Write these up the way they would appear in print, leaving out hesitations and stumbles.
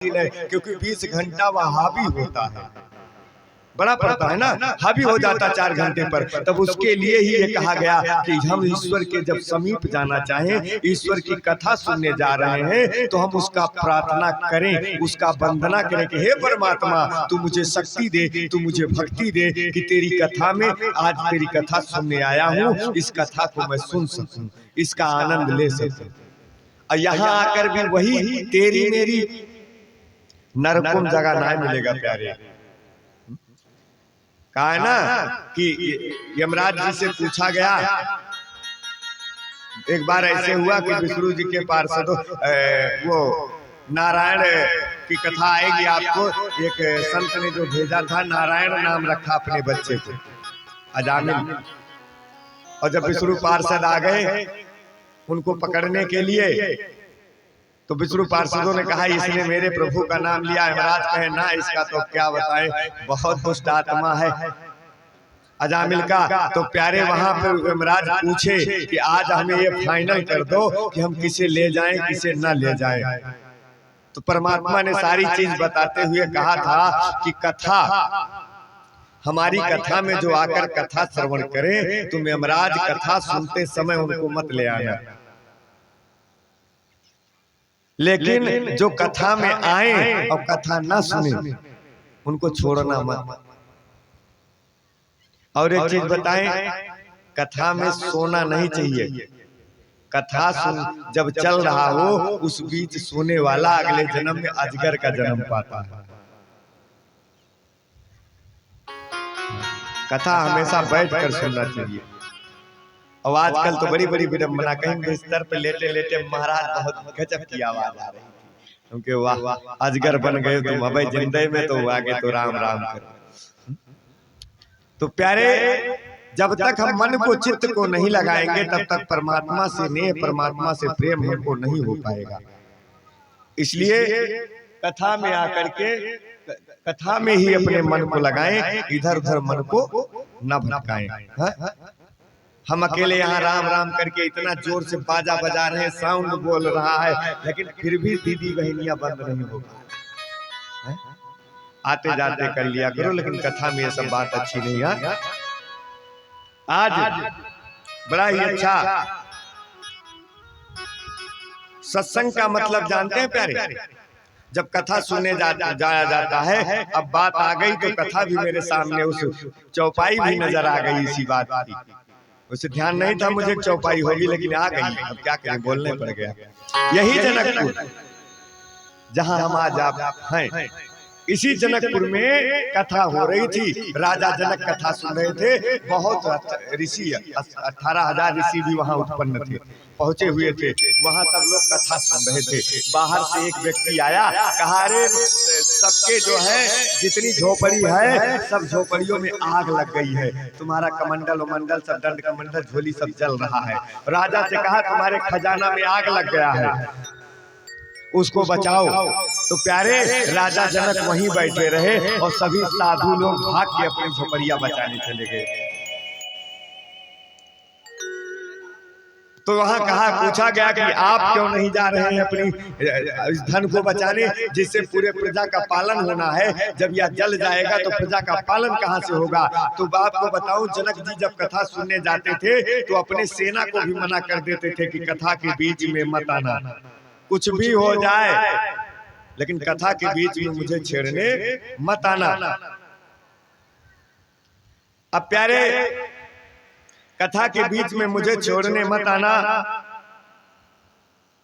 है, क्योंकि 20 घंटा वह हावी होता है, बड़ा पड़ता है ना, हावी हो जाता 4 घंटे पर। तब उसके लिए ही ये कहा गया कि हम ईश्वर के जब समीप जाना चाहें, ईश्वर की कथा सुनने जा रहे हैं, तो हम उसका प्रार्थना करें, उसका वंदना करें कि हे परमात्मा, तू मुझे शक्ति दे, तू मुझे भक्ति दे कि तेरी कथा में, आज तेरी कथा सुनने आया हूँ, इस कथा को मैं सुन सकूं, इसका आनंद ले सकूं। और यहाँ आकर भी वही तेरी मेरी नरकुम जगह ना मिलेगा प्यारे। कहा है ना कि यमराज जी से पूछा गया, एक बार ऐसे हुआ कि विष्णु जी के पार्षदों वो नारायण की कथा आएगी आपको, एक संत ने जो भेजा था, नारायण नाम रखा अपने बच्चे को अजामिल। और जब विष्णु पार्षद आ गए उनको पकड़ने के लिए, तो विष्णु पार्षदों ने कहा इसने मेरे प्रभु का नाम लिया। यमराज कहे ना, इसका तो क्या बताएं, बहुत दुष्ट आत्मा है अजामिल का। तो प्यारे वहां पर यमराज पूछे कि आज हमें ये फाइनल कर दो कि हम किसे ले जाएं, किसे न ले जाएं। तो परमात्मा ने सारी चीज बताते हुए कहा था कि कथा, हमारी कथा में जो आकर कथा श्रवण करे, तुम यमराज कथा सुनते समय उनको मत ले आना, लेकिन जो कथा में आए और कथा ना सुने उनको छोड़ना मत। और एक चीज बताएं, कथा में सोना नहीं चाहिए। कथा सुन जब चल रहा हो, उस बीच सोने वाला अगले जन्म में अजगर का जन्म पाता है। कथा हमेशा बैठ कर सुनना चाहिए। और आजकल तो बड़ी बड़ी विडम्बना, कहीं बिस्तर पे लेटे लेटे महाराज बहुत गजब की आवाज आ रही थी, क्योंकि वाह अजगर बन गए तुम, अबे जिंदे में तो आगे तो राम राम करो। तो प्यारे, जब तक हम मन को, चित्त को नहीं लगाएंगे, तब तक परमात्मा से नेह, परमात्मा से प्रेम हमको नहीं हो पाएगा। इसलिए कथा में आकर के कथा में ही अपने मन को लगाएं, इधर उधर मन को न भटकाएं। हम अकेले यहाँ राम राम करके इतना जोर से बाजा बजा रहे हैं, साउंड बोल रहा है, लेकिन फिर भी दीदी बहनियां बंद नहीं हो पा, आते जाते कर लिया करो, लेकिन कथा में ये सब बात अच्छी नहीं है। आज बड़ा ही अच्छा सत्संग का मतलब जानते हैं प्यारे, जब कथा सुनने जाया जाता है। अब बात आ गई तो कथा भी मेरे सामने, उस चौपाई भी नजर आ गई इसी बात की। उसे ध्यान नहीं था मुझे चौपाई होगी, लेकिन आ गई, अब क्या करें, बोलने पड़ गया। यही जनकपुर जहां हम आज आप हैं, इसी जनकपुर में कथा हो रही थी। राजा जनक कथा सुन रहे थे, बहुत ऋषि, 18,000 ऋषि भी वहां उत्पन्न थे, पहुंचे हुए थे। वहां सब लोग कथा सुन रहे थे। बाहर से एक व्यक्ति आया, कहा रे सबके जो है जितनी झोपड़ी है, सब झोपड़ियों में आग लग गई है, तुम्हारा कमंडल उमंडल सब, दंड कमंडल झोली सब जल रहा है। राजा से कहा तुम्हारे खजाना में आग लग गया है, उसको बचाओ। तो प्यारे राजा जनक वहीं बैठे रहे और सभी साधु लोग भाग के अपनी झोपड़ियां बचाने चले गए। तो वहां कहा, पूछा गया कि आप क्यों नहीं जा रहे हैं अपनी धन को बचाने, जिससे पूरे प्रजा का पालन होना है। जब यह जल जाएगा तो प्रजा का पालन कहां से होगा। तो आपको बताऊं, जनक जी जब कथा सुनने जाते थे तो अपने सेना को भी मना कर देते थे कि कथा के बीच में मत आना, कुछ भी हो जाए, लेकिन कथा के बीच में मुझे छेड़ने मत आना। अब प्यारे, कथा के बीच में मुझे छोड़ने मत आना,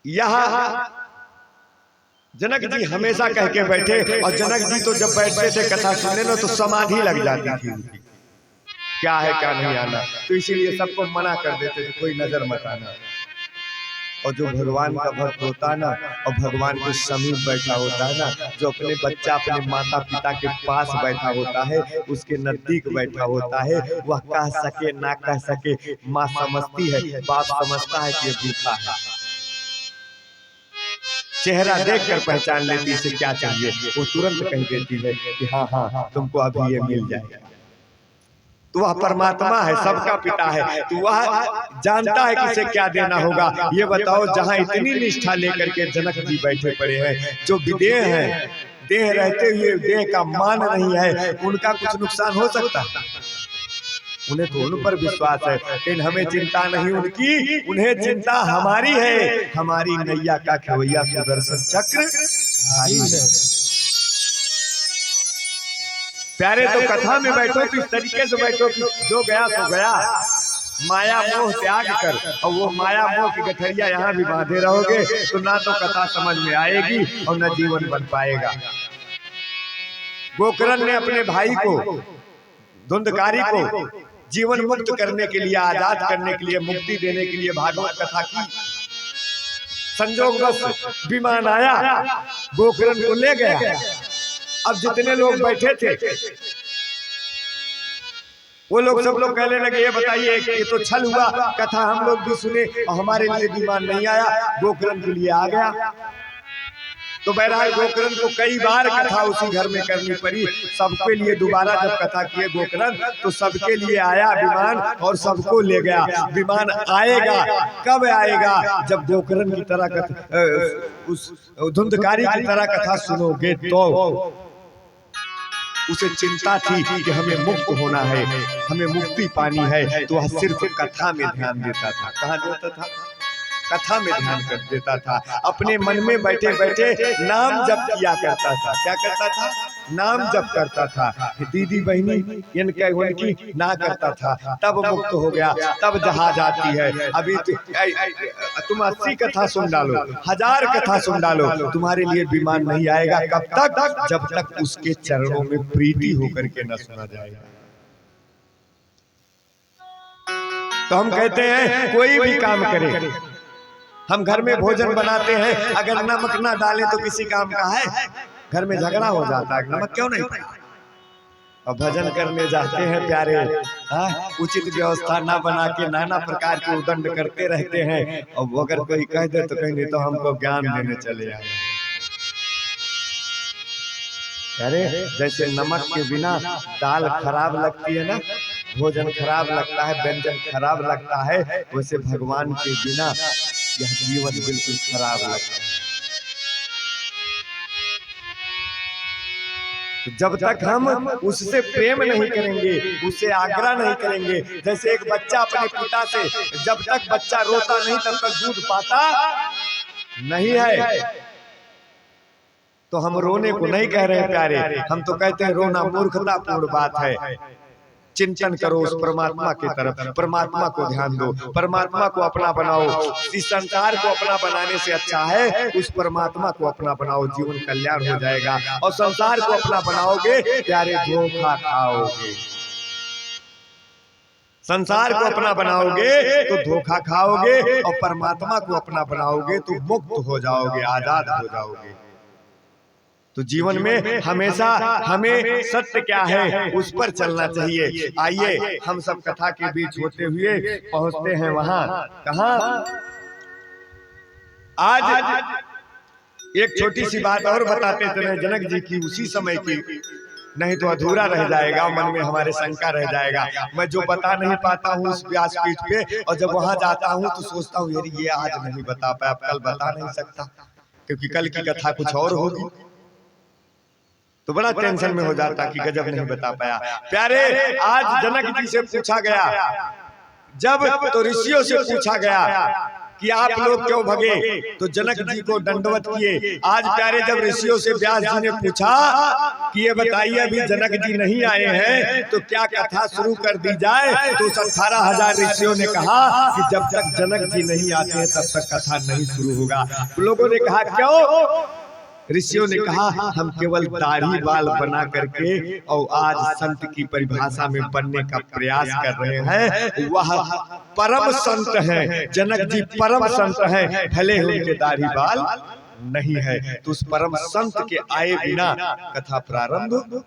यह जनक जी हमेशा कह के बैठे। और जनक जी तो जब बैठते थे कथा सुनने ना, तो समाधि लग जाती थी, क्या है क्या नहीं आना। तो इसीलिए सबको मना कर देते थे, कोई नजर मत आना। और जो भगवान का भक्त होता है ना, और भगवान के समीप बैठा होता है ना, जो अपने बच्चा अपने माता पिता के पास बैठा होता है, उसके नजदीक बैठा होता है, वह कह सके ना कह सके, माँ समझती है, बाप समझता है कि ये भूखा है। चेहरा देखकर पहचान लेती इसे क्या चाहिए, वो तुरंत कह देती है कि हाँ हाँ तुमको अभी ये मिल जाएगा। तो वह परमात्मा है, सबका पिता है, तो वह जानता है कि इसे क्या देना होगा। ये बताओ, जहाँ इतनी निष्ठा लेकर के जनक जी बैठे पड़े हैं, जो विदेह हैं, देह रहते हुए देह का मान नहीं है, उनका कुछ नुकसान हो सकता है? उन्हें तो उन पर विश्वास है, लेकिन हमें चिंता नहीं उनकी, उन्हें चिंता हमारी है। हमारी नैया का खेवैया सुदर्शन चक्र भारी है। प्यारे, तो कथा में बैठो तो इस तरीके से बैठो कि जो गया सो गया, माया मोह त्याग कर, और वो माया मोह की गठरिया यहाँ भी बांधे रहोगे तो ना तो कथा समझ में आएगी और न जीवन बन पाएगा। गोकर्ण ने अपने भाई को, धुंधकारी को जीवन मुक्त करने के लिए, आजाद करने के लिए, मुक्ति देने के लिए भागवत कथा की। संजोगवश विमान आया, गोकर्ण को ले गया। अब जितने लोग बैठे थे वो लोग सब लोग कहने लगे, ये बताइए ये तो छल हुआ, कथा हम लोग भी सुने और हमारे लिए विमान नहीं आया, गोकर्ण के लिए आ गया। तो बहरहाल गोकर्ण को कई बार कथा उसी घर में करनी पड़ी। सबके लिए दोबारा जब कथा किए गोकर्ण, तो सबके लिए आया विमान और सबको ले गया। विमान आएगा, कब आएगा? जब गोकर्ण की तरह उस धुंधकारी की तरह कथा सुनोगे तो। उसे चिंता थी कि हमें मुक्त होना है, हमें मुक्ति पानी है, तो वह सिर्फ कथा में ध्यान देता था। कहाँ देता था? कथा में ध्यान कर देता था। अपने मन में बैठे बैठे नाम जप किया करता था। क्या करता था? नाम जप करता था। दीदी बहनी इनके उनकी ना करता था, तब मुक्त हो गया, तब जहाज आती है। अभी तुम 80 कथा सुन डालो, 1000 कथा सुन डालो, तुम्हारे लिए विमान नहीं आएगा। कब तक? जब तक उसके चरणों में प्रीति होकर के न सुना जाएगा। तो हम कहते हैं कोई भी काम करें, हम घर में भोजन बनाते हैं, अगर नमक ना डालें तो किसी काम का है? घर में झगड़ा हो जाता है, नमक क्यों नहीं पड़ा? और भजन करने जाते हैं प्यारे, उचित व्यवस्था ना बना के नाना प्रकार के उदंड करते रहते हैं। और अगर कोई कह दे तो कहेंगे तो हमको ज्ञान देने चले आए। अरे जैसे नमक के बिना दाल खराब लगती है ना, भोजन खराब लगता है, व्यंजन खराब लगता है, वैसे भगवान के बिना यह जीवन बिल्कुल खराब लगता है। तो जब तक हम उससे प्रेम नहीं करेंगे, उससे आग्रह नहीं करेंगे, जैसे एक बच्चा अपने पिता से, जब तक बच्चा रोता नहीं तब तक दूध पाता नहीं है। तो हम रोने को नहीं कह रहे प्यारे, हम तो कहते हैं रोना मूर्खतापूर्ण बात है। चिंतन करो उस परमात्मा की तरफ, परमात्मा को ध्यान दो, परमात्मा को अपना बनाओ। इस संसार को अपना बनाने से अच्छा है उस परमात्मा को अपना बनाओ, जीवन कल्याण हो जाएगा। और संसार को अपना बनाओगे प्यारे, धोखा खाओगे। संसार को अपना बनाओगे तो धोखा खाओगे, और परमात्मा को अपना बनाओगे तो मुक्त हो जाओगे, आजाद हो जाओगे। तो जीवन में हमेशा हमें सत्य क्या है उस पर चलना चाहिए। आइए हम सब कथा के बीच होते हुए पहुंचते हैं वहां। कहां? आज एक छोटी सी बात और बताते चले जनक जी की, उसी समय की, नहीं तो अधूरा रह जाएगा, मन में हमारे शंका रह जाएगा। मैं जो बता नहीं पाता हूँ उस व्यासपीठ पे, और जब वहां जाता हूँ तो सोचता हूँ यार ये आज नहीं बता पाया, कल बता नहीं सकता क्योंकि कल की कथा कुछ और होगी, तो बड़ा टेंशन में हो जाता कि गजब नहीं बता पाया। प्यारे, आज जनक जी से पूछा गया, जब तो ऋषियों से पूछा गया कि आप लोग क्यों भगे, तो जनक जी को दंडवत किए। आज प्यारे, जब ऋषियों से व्यास जी ने पूछा कि ये बताइए अभी जनक जी नहीं आए हैं तो क्या कथा शुरू कर दी जाए, तो 18,000 ऋषियों ने कहा कि जब तक जनक जी नहीं आते हैं तब तक कथा नहीं शुरू होगा। लोगों ने कहा क्यों? ऋषियों ने कहा हम केवल दाढ़ी बाल बना करके और आज संत की परिभाषा में बनने का प्रयास कर रहे हैं। वह परम संत हैं, जनक जी परम संत हैं, भले ही उनके दाढ़ी बाल नहीं है। तो उस परम संत के आए बिना कथा प्रारंभ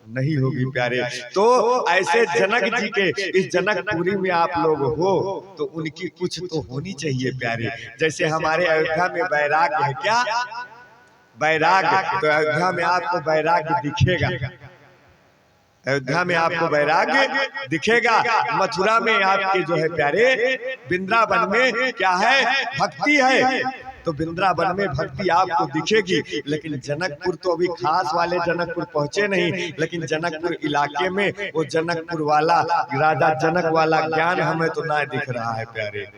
नहीं होगी प्यारे। तो ऐसे जनक जी के इस जनकपुरी में आप लोग हो तो उनकी कुछ तो होनी चाहिए प्यारे। जैसे हमारे अयोध्या में वैराग्य है, क्या वैराग्य, तो अयोध्या में आपको वैराग्य दिखेगा। अयोध्या में आपको वैराग्य दिखेगा, मथुरा में आपके जो है प्यारे, वृंदावन में क्या है, भक्ति है, तो वृंदावन में भक्ति आपको दिखेगी। लेकिन जनकपुर तो अभी खास वाले जनकपुर पहुंचे नहीं, लेकिन जनकपुर इलाके में वो जनकपुर वाला राजा जनक वाला ज्ञान हमें तो ना दिख रहा है प्यारे,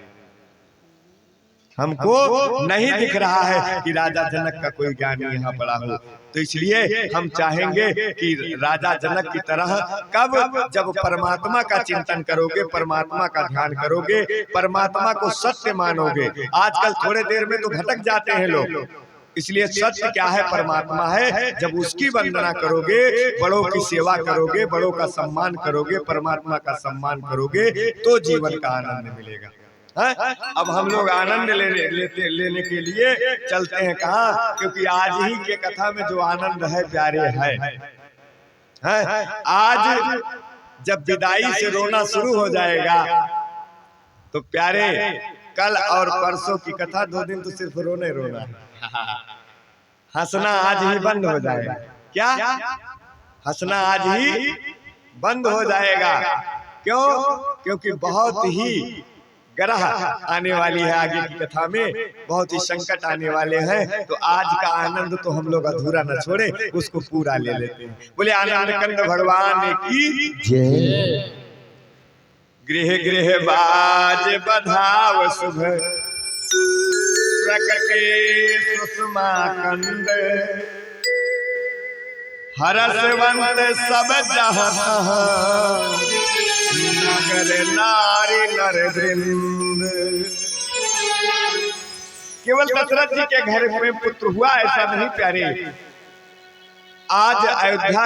हमको नहीं दिख रहा है कि राजा जनक का कोई ज्ञानी यहाँ पड़ा हो। तो इसलिए हम चाहेंगे कि राजा जनक की तरह कब, जब परमात्मा का चिंतन करोगे, परमात्मा का ध्यान करोगे, परमात्मा को सत्य मानोगे। आजकल थोड़े देर में तो भटक जाते हैं लोग, इसलिए सत्य क्या है, परमात्मा है। जब उसकी वंदना करोगे, बड़ों की सेवा करोगे, बड़ों का सम्मान करोगे, परमात्मा का सम्मान करोगे, तो जीवन का आनंद मिलेगा। अब हम लोग आनंद लेने के लिए चलते हैं कहाँ, क्योंकि आज ही के कथा में जो आनंद है प्यारे है। आज जब विदाई से रोना शुरू हो जाएगा तो प्यारे, कल और परसों की कथा 2 दिन तो सिर्फ रोने रोना है, हंसना आज ही बंद हो जाएगा। क्या हंसना आज ही बंद हो जाएगा? क्यों? क्योंकि बहुत ही ग्रह आने वाली है आगे की कथा में, बहुत ही संकट आने वाले हैं। तो आज का आनंद तो हम लोग अधूरा न छोड़े, उसको पूरा ले लेते हैं। बोले आनंद कंद भगवान की जय। गृह गृह बाज बधाव शुभ, प्रकटे सुषमा कंद, हरसवंत सब जहां, नगर नारी नर वृंद। केवल दशरथ जी के घर में पुत्र हुआ ऐसा नहीं प्यारे, आज अयोध्या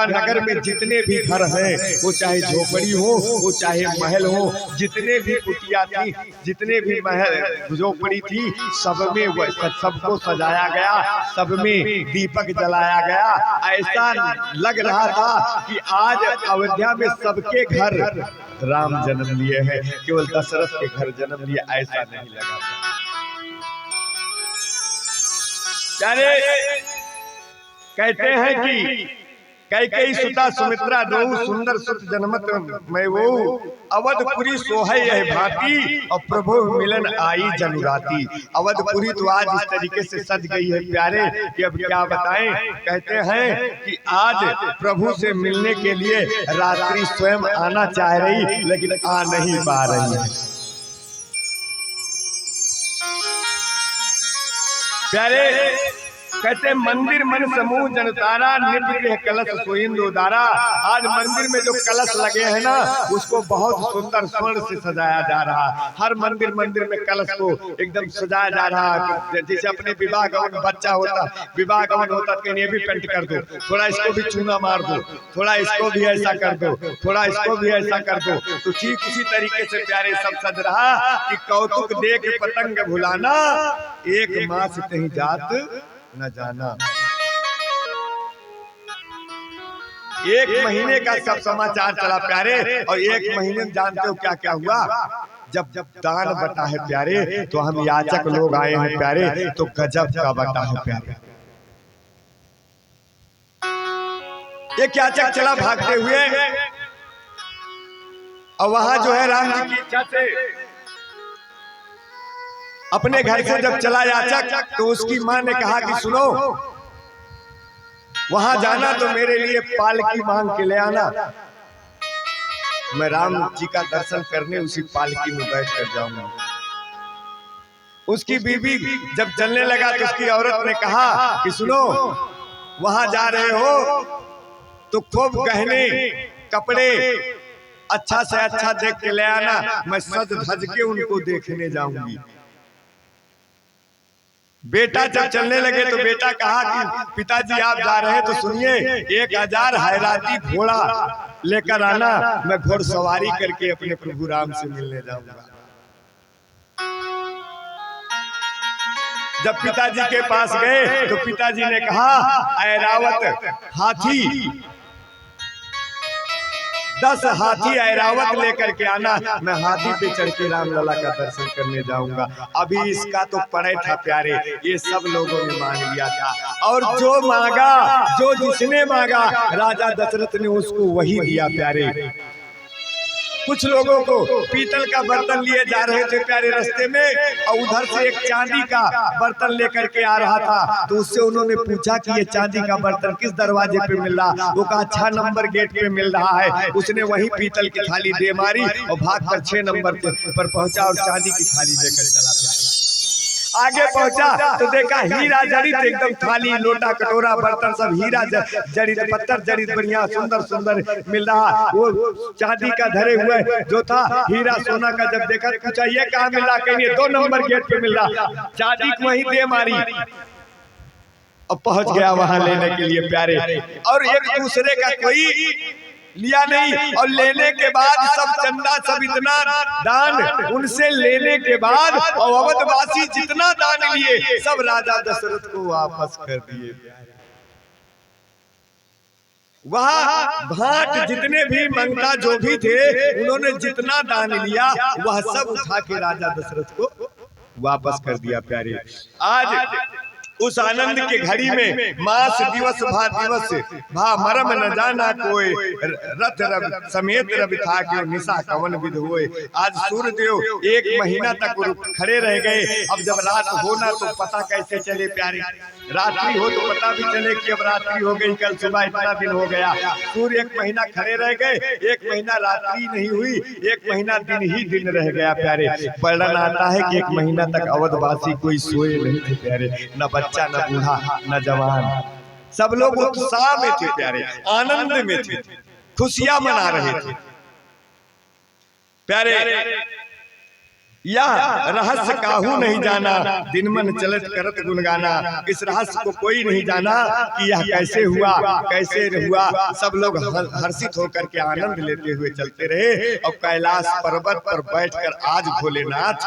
नगर में जितने भी घर हैं, वो चाहे झोपड़ी हो, वो चाहे महल हो, जितने भी कुटिया थी, जितने भी महल झोपड़ी थी, सब में सबको सजाया गया, सब में दीपक जलाया गया। ऐसा लग रहा था कि आज अयोध्या में सबके घर राम जन्म लिए हैं, केवल दशरथ के घर जन्म लिए ऐसा नहीं लगा। कहते हैं कि कैकेयी सुता सुमित्रा दो सुंदर सुत जन्मत मैं वो, अवधपुरी सोहै यह भांति, और प्रभु मिलन आई जनुराती। अवधपुरी तो आज इस तरीके से सज गई है प्यारे कि अब क्या बताएं। कहते हैं कि आज प्रभु से मिलने के लिए रात्रि स्वयं आना चाह रही, लेकिन आ नहीं पा रही है प्यारे। कहते मंदिर मन समूह जनतारा, नित्य कलश सोइंदो दारा। आज मंदिर में जो कलश लगे हैं ना, उसको बहुत सुंदर स्वर्ण से सजाया जा रहा है। हर मंदिर में कलश को एकदम सजाया जा रहा है। जैसे अपने विवाह गवन बच्चा होता, विवाह गवन होता तो ये भी पेंट कर दो, थोड़ा इसको भी चूना मार दो, थोड़ा इसको भी ऐसा कर दो, थोड़ा इसको भी ऐसा कर दो। तो ठीक उसी तरीके से प्यारे सब सज रहा कि कौतुक देख पतंग भुलाना, एक मास कहीं जात न जाना। 1 महीने का सब समाचार चला प्यारे, और 1 महीने में जानते हो क्या क्या हुआ? जब दान बटा है प्यारे, तो हम याचक लोग आए हैं प्यारे, तो गजब का बटा है प्यारे। एक याचक चला भागते हुए, और वहां जो है राम जी की इच्छा से अपने घर से जब चला याचक, तो उसकी मां ने कहा कि सुनो, वहां जाना तो मेरे लिए पालकी मांग के ले आना, मैं राम जी का दर्शन करने उसी पालकी में बैठ कर जाऊंगा। उसकी बीवी जब चलने लगा तो उसकी औरत ने कहा कि सुनो, वहां जा रहे हो तो खूब गहने कपड़े अच्छा से अच्छा देख के ले आना, मैं सज धज के उनको देखने जाऊंगी। बेटा जब चलने लगे तो बेटा कहा कि पिताजी आप जा रहे हैं तो सुनिए, 1000 हैराती घोड़ा लेकर आना, मैं घोड़सवारी करके अपने प्रभु राम से मिलने जाऊंगा। जब पिताजी के पास गए तो पिताजी ने कहा, ऐरावत हाथी 10 हाथी ऐरावत लेकर के आना, मैं हाथी पे चढ़ के रामलला का दर्शन करने जाऊंगा। अभी इसका तो पड़े था प्यारे, ये सब लोगों ने मांग लिया था, और जो मांगा, जो जिसने मांगा राजा दशरथ ने उसको वही दिया प्यारे। कुछ लोगों को पीतल का बर्तन लिए जा रहे थे प्यारे रास्ते में, और उधर से एक चांदी का बर्तन लेकर के आ रहा था, तो उससे उन्होंने पूछा कि ये चांदी का बर्तन किस दरवाजे पे मिल रहा। वो कहा 6 नंबर गेट पे मिल रहा है। उसने वही पीतल की थाली दे मारी और भागकर 6 नंबर पर पहुंचा और चांदी की थाली लेकर चला गया। आगे पहुंचा तो देखा हीरा जड़ित एकदम थाली, लोटा, कटोरा, बर्तन सब हीरा जड़ित, पत्थर जड़ित, बढ़िया सुंदर सुंदर मिल रहा। वो चांदी का धरे हुए जो था हीरा सोना का जब देखा पूछा ये कहाँ मिल रहा, कहीं 2 नंबर गेट पे मिल रहा। चांदी को वहीं दे मारी और पहुंच गया वहां लेने के लिए प्यारे। और एक दूसरे का कोई लिया नहीं, और लेने के बाद सब चंदा, सब इतना दान उनसे लेने के बाद और अवधवासी जितना दान लिए सब राजा दशरथ को वापस कर दिए। वहाँ भाट जितने भी मंगता जो भी थे, उन्होंने जितना दान लिया वह सब उठा के राजा दशरथ को वापस कर दिया प्यारे। आज उस आनंद के घड़ी में मास दिवस भा दिवस भा मरम न जाना कोई, रथ रव समेत रवि था कि निशा कवन विध होए। आज सूर्यदेव 1 महीना तक खड़े रह गए। अब जब रात होना तो पता कैसे चले प्यारे, रात्रि हो तो पता भी चले कि अब रात्रि हो गई, कल सुबह इतना दिन हो गया। सूर्य 1 महीना खड़े रह गए, 1 महीना रात्रि नहीं हुई, 1 महीना दिन ही दिन रह गया प्यारे। वर्णन आता है कि 1 महीना तक अवधवासी कोई सोए नहीं थे प्यारे, न बच्चा, न बूढ़ा, न जवान, सब लोग उत्साह में थे प्यारे, आनंद में थे, खुशियां मना रहे थे प्यारे। यह रहस्य काहू नहीं जाना, दिन मन चलत करत गुनगाना। इस रहस्य को कोई नहीं जाना कि यह कैसे हुआ, कैसे हुआ। सब लोग हर्षित होकर के आनंद लेते हुए चलते रहे, और कैलाश पर्वत पर बैठकर आज भोलेनाथ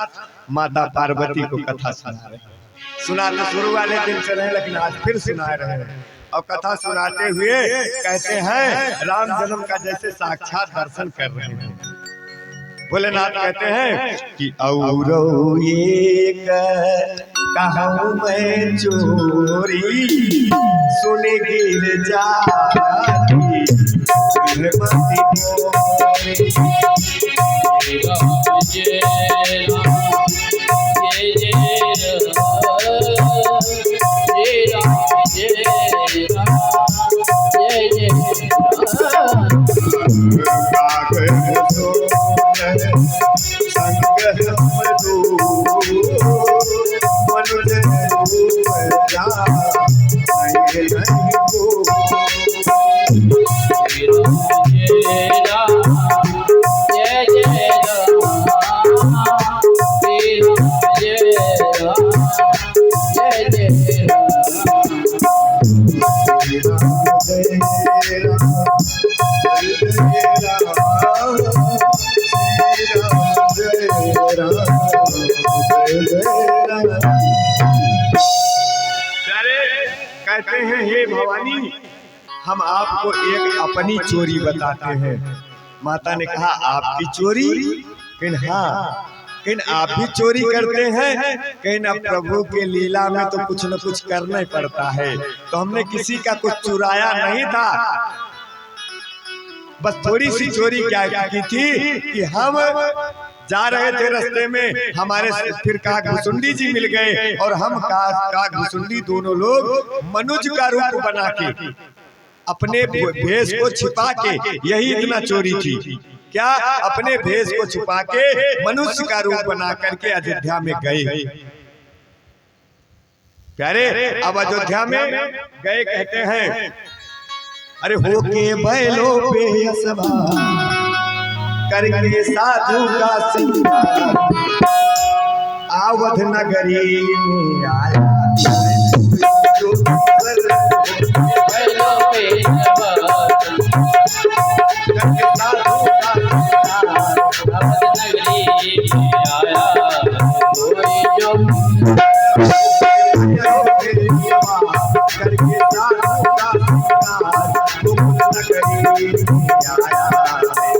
माता पार्वती को कथा सुना रहे। सुनाते शुरू वाले दिन से रहे, लेकिन आज फिर सुना रहे हैं। और कथा सुनाते हुए कहते हैं राम जन्म का जैसे साक्षात दर्शन कर रहे हैं। भोलेनाथ कहते हैं कि औरो ये कहूँ मैं चोरी, सुन गिर जाती कहते हैं हे भवानी, हम आपको एक अपनी चोरी बताते हैं। माता ने कहा आपकी चोरी? हाँ, आप भी चोरी करते हैं? कहीं अब प्रभु के लीला में तो कुछ न कुछ करना ही पड़ता है। तो हमने किसी का कुछ चुराया नहीं था, बस थोड़ी सी चोरी क्या की थी कि हम जा रहे थे रास्ते में, हमारे फिर काकभुसुंडी जी मिल गए, और हम काकभुसुंडी दोनों लोग मनुज का रूप बना के अपने भेष को छिपा के, यही इतना चोरी थी क्या, अपने भेष को छुपा के मनुष्य का रूप बना करके अयोध्या में गए प्यारे। अब अयोध्या में गए, कहते हैं अरे होके बैलों पे सवार करके साधु का सिंगार, आवध नगरी में आया बैलों पे सवार करके साधु का सिंगार, आवध नगरी में आया कोई जो करके साधु का सिंगार, आवध नगरी में आया।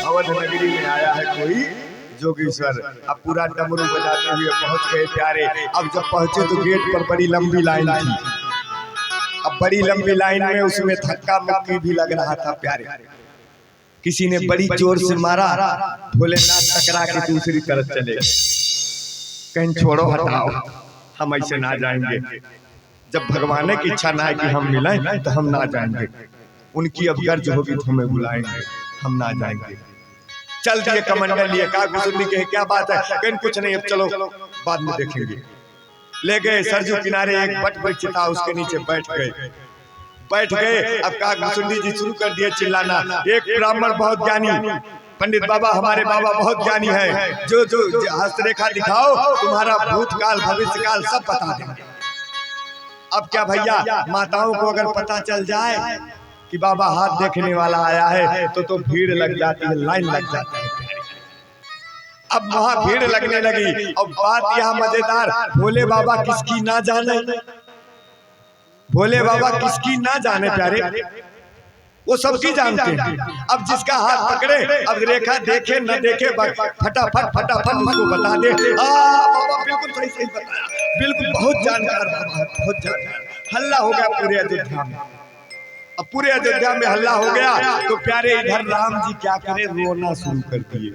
अवध नगरी में आया है कोई जोगेश्वर। अब पूरा डमरू बजाते हुए पहुंच गए प्यारे। अब जब पहुंचे तो गेट पर बड़ी लंबी लाइन थी। अब बड़ी लंबी लाइन में उसमें धक्का मुक्की भी लग रहा था प्यारे। किसी ने बड़ी जोर से मारा, भोलेनाथ टकरा के दूसरी तरफ चले। कहीं छोड़ो, हटाओ, हम ऐसे ना जाएंगे। जब भगवान की इच्छा ना है कि हम मिलें तो हम ना जाएंगे। उनकी अब गर्ज होगी तो हमें बुलाएंगे, हम ना जाएंगे। चल दिए कमंडल लिए, कागुसुंडी के क्या बात है, कहीं कुछ नहीं, अब चलो बाद में देखेंगे। ले गए सरजू किनारे, एक बट वृक्ष था, उसके नीचे बैठ गए। अब कागुसुंडी जी शुरू कर दिए चिल्लाना। एक ब्राह्मण बहुत ज्ञानी, पंडित बाबा, हमारे बाबा बहुत ज्ञानी है, जो हस्तरेखा दिखाओ, तुम्हारा भूतकाल भविष्यकाल सब बता देंगे। अब क्या भैया, माताओं को अगर पता चल जाए कि बाबा हाथ देखने वाला आया है तो भीड़ लग जाती है, लाइन लग जाती है। अब वहां भीड़ लगने लगी। अब बात यह मजेदार, भोले बाबा किसकी ना जाने, भोले बाबा किसकी ना जाने प्यारे, वो सबकी जानते हैं। अब जिसका हाथ पकड़े, अब रेखा देखे न देखे, फटाफट उसको बता दे। बाबा बिल्कुल सही बताया, बिल्कुल, बहुत जानकार बाबा, बहुत जानकार। हल्ला हो गया पूरे अयोध्या में। अब पूरे अयोध्या में हल्ला हो गया तो प्यारे इधर राम जी क्या करे, रोना शुरू कर दिए।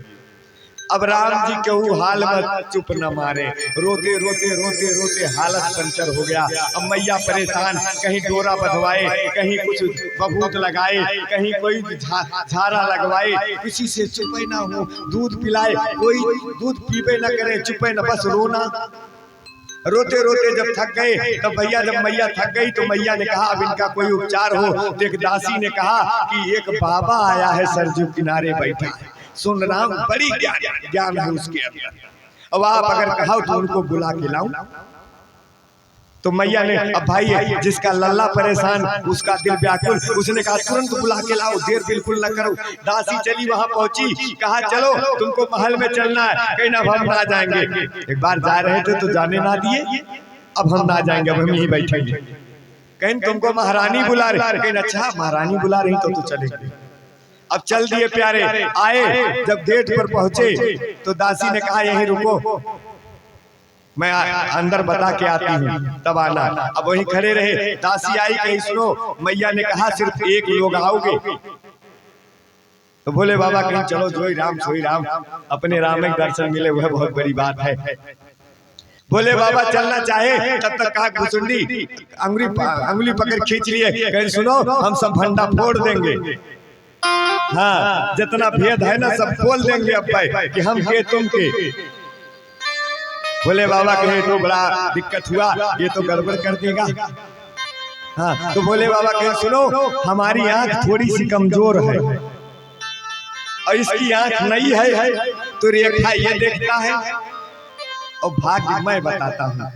अब राम जी केहू हाल में चुप न मारे, रोते रोते हालत पंचर हो गया। अब मैया परेशान, कहीं डोरा बंधवाए, कहीं कुछ बबूत लगाए, कहीं कोई झारा लगवाए, किसी से चुपे ना हो, दूध पिलाए, कोई दूध पीबे न करे, चुपे न, बस रोना। रोते रोते जब थक गए तब भैया, जब मैया थक गई तो मैया ने कहा अब इनका कोई उपचार हो। तो एक दासी ने कहा कि एक बाबा आया है सरजू किनारे बैठा है, सुन रहा हूं, बड़ी ज्ञान है उसके अंदर, अब आप अगर कहो तो उनको बुला के लाऊं। तो मैया ने, अब भाई जिसका लल्ला परेशान उसका दिल व्याकुल, उसने कहा तुरंत बुला के लाओ, देर बिल्कुल न करो। दासी चली, वहां पहुंची, कहा चलो तुमको महल में चलना है। कहीं अब हम ना जाएंगे, एक बार जा रहे थे तो जाने ना दिए, अब हम ना जाएंगे, अब हम यहीं बैठेंगे। कहीं तुमको महारानी बुला रही, कहीं अच्छा महारानी बुला रही तो चलेंगे। अब चल दिए प्यारे। आए जब गेट पर पहुंचे तो दासी ने कहा यहीं रुको। मैं अंदर बता के आती हूँ तब आना। अब वहीं खड़े रहे। दासी आई, कहीं सुनो मैया ने कहा सिर्फ एक लोग आओगे। तो बोले बाबा कहीं चलो, जोई राम सोई राम, अपने राम के दर्शन मिले वह बहुत बड़ी बात है। बोले बाबा चलना चाहे तब तक कहा घुसुंडी अंगुली पकड़ खींच लिए, कहीं सुनो हम सब भंडा फोड़ देंगे। हाँ, जितना भेद है ना सब खोल देंगे अब भाई कि हम के तुम के। बोले बाबा कहे तो बड़ा दिक्कत हुआ, ये तो गड़बड़ कर देगा। हाँ, तो बोले बाबा कहे सुनो हमारी आंख थोड़ी सी कमजोर है और इसकी आंख नहीं है तो रेखा ये देखता है और भाग्य मैं बताता हूँ,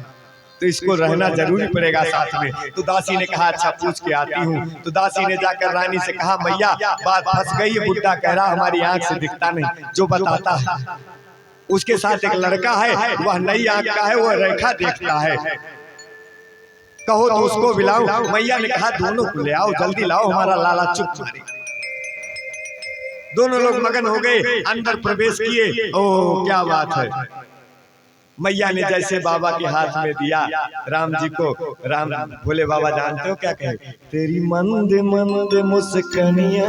तो इसको रहना जरूरी पड़ेगा साथ में। तो दासी ने कहा अच्छा पूछ के आती हूँ। तो दासी ने जाकर रानी से कहा मैया बात फंस गई है, बुड्ढा कह रहा हमारी आंख से दिखता नहीं, जो बताता है उसके साथ एक लड़का है, वह नई आंख का है, वह रेखा देखता है, कहो तो उसको बुलाओ। मैया ने कहा दोनों को ले आओ, जल्दी लाओ, हमारा लाला चुप मारे। दोनों लोग मगन हो गए, अंदर प्रवेश किए। ओह क्या बात है, मैया ने जैसे बाबा के हाथ में दिया राम जी को, राम भोले बाबा जानते हो क्या कहे, तेरी मंद मंद मुस्कानिया,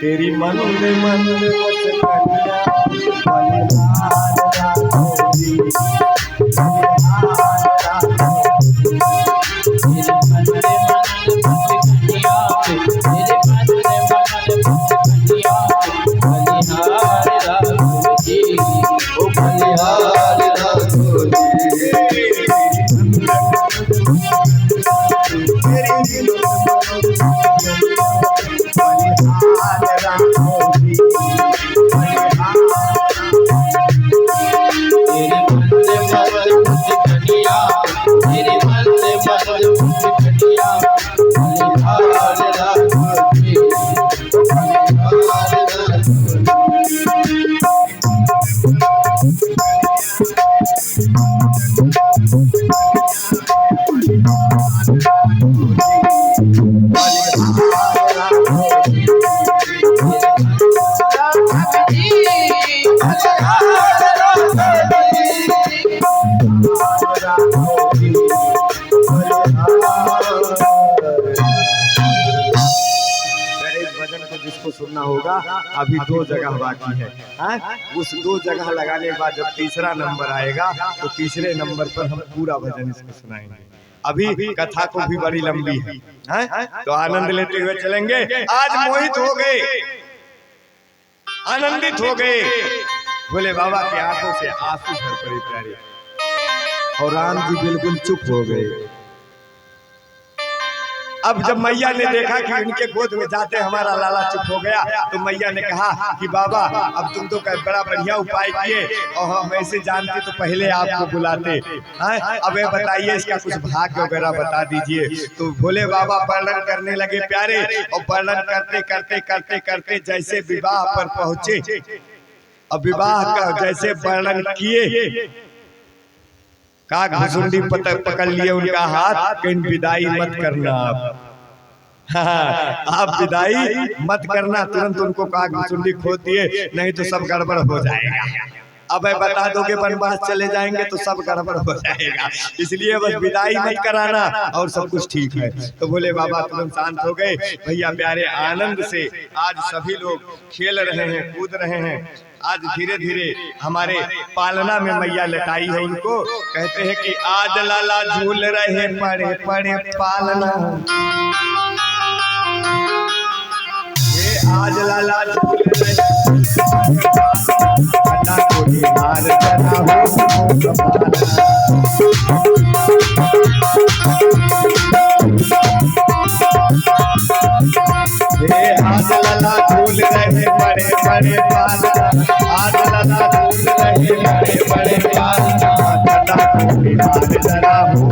तेरी मंद मंद मुस्कानिया, सुनना होगा। अभी 2 जगह बाकी है। उस 2 जगह लगाने के बाद जब तीसरा नंबर आएगा तो तीसरे नंबर पर हम पूरा भजन इसको सुनाएंगे। अभी कथा को भी बड़ी लंबी है, तो आनंद लेते हुए चलेंगे। आज मोहित हो गए, आनंदित हो गए, बोले बाबा के आंखों से आंसू झर पड़े प्यारे, और राम जी बिल्कुल चुप हो गए। अब जब मैया ने देखा कि उनके गोद में जाते हमारा लाला चुप हो गया, तो मैया ने कहा कि बाबा अब तुम तो बड़ा बढ़िया उपाय किए, और हम ऐसे जानते तो पहले आपको बुलाते। अब ये बताइए इसका कुछ भाग्य वगैरह बता दीजिए। तो भोले बाबा वर्णन करने लगे प्यारे, और वर्णन करते करते करते करते जैसे विवाह पर पहुंचे, अब विवाह का जैसे वर्णन किए, काग भुसुंडी पकड़ लिए उनका हाथ, कहीं विदाई मत करना आप। हाँ, आप विदाई मत करना, तुरंत उनको काग भुसुंडी खोद दिए, नहीं तो सब गड़बड़ हो जाएगा। अब बता दोगे वनवास चले जाएंगे तो सब गड़बड़ हो जाएगा, इसलिए बस विदाई मत कराना और सब कुछ ठीक है। तो बोले बाबा तुरंत शांत हो गए। भैया प्यारे आनंद से आज सभी लोग खेल रहे हैं, कूद रहे हैं। आज धीरे धीरे हमारे पालना में मैया लटाई है उनको, कहते हैं कि आज लाला झूल रहे पड़े पड़े पालना, ये आज लाला झूल रहे कोई हार जरा हो आज लाला झूल रहे बड़े बड़े पालना, आज लाला झूल रहे बड़े बड़े पालना, कोई हार जरा हो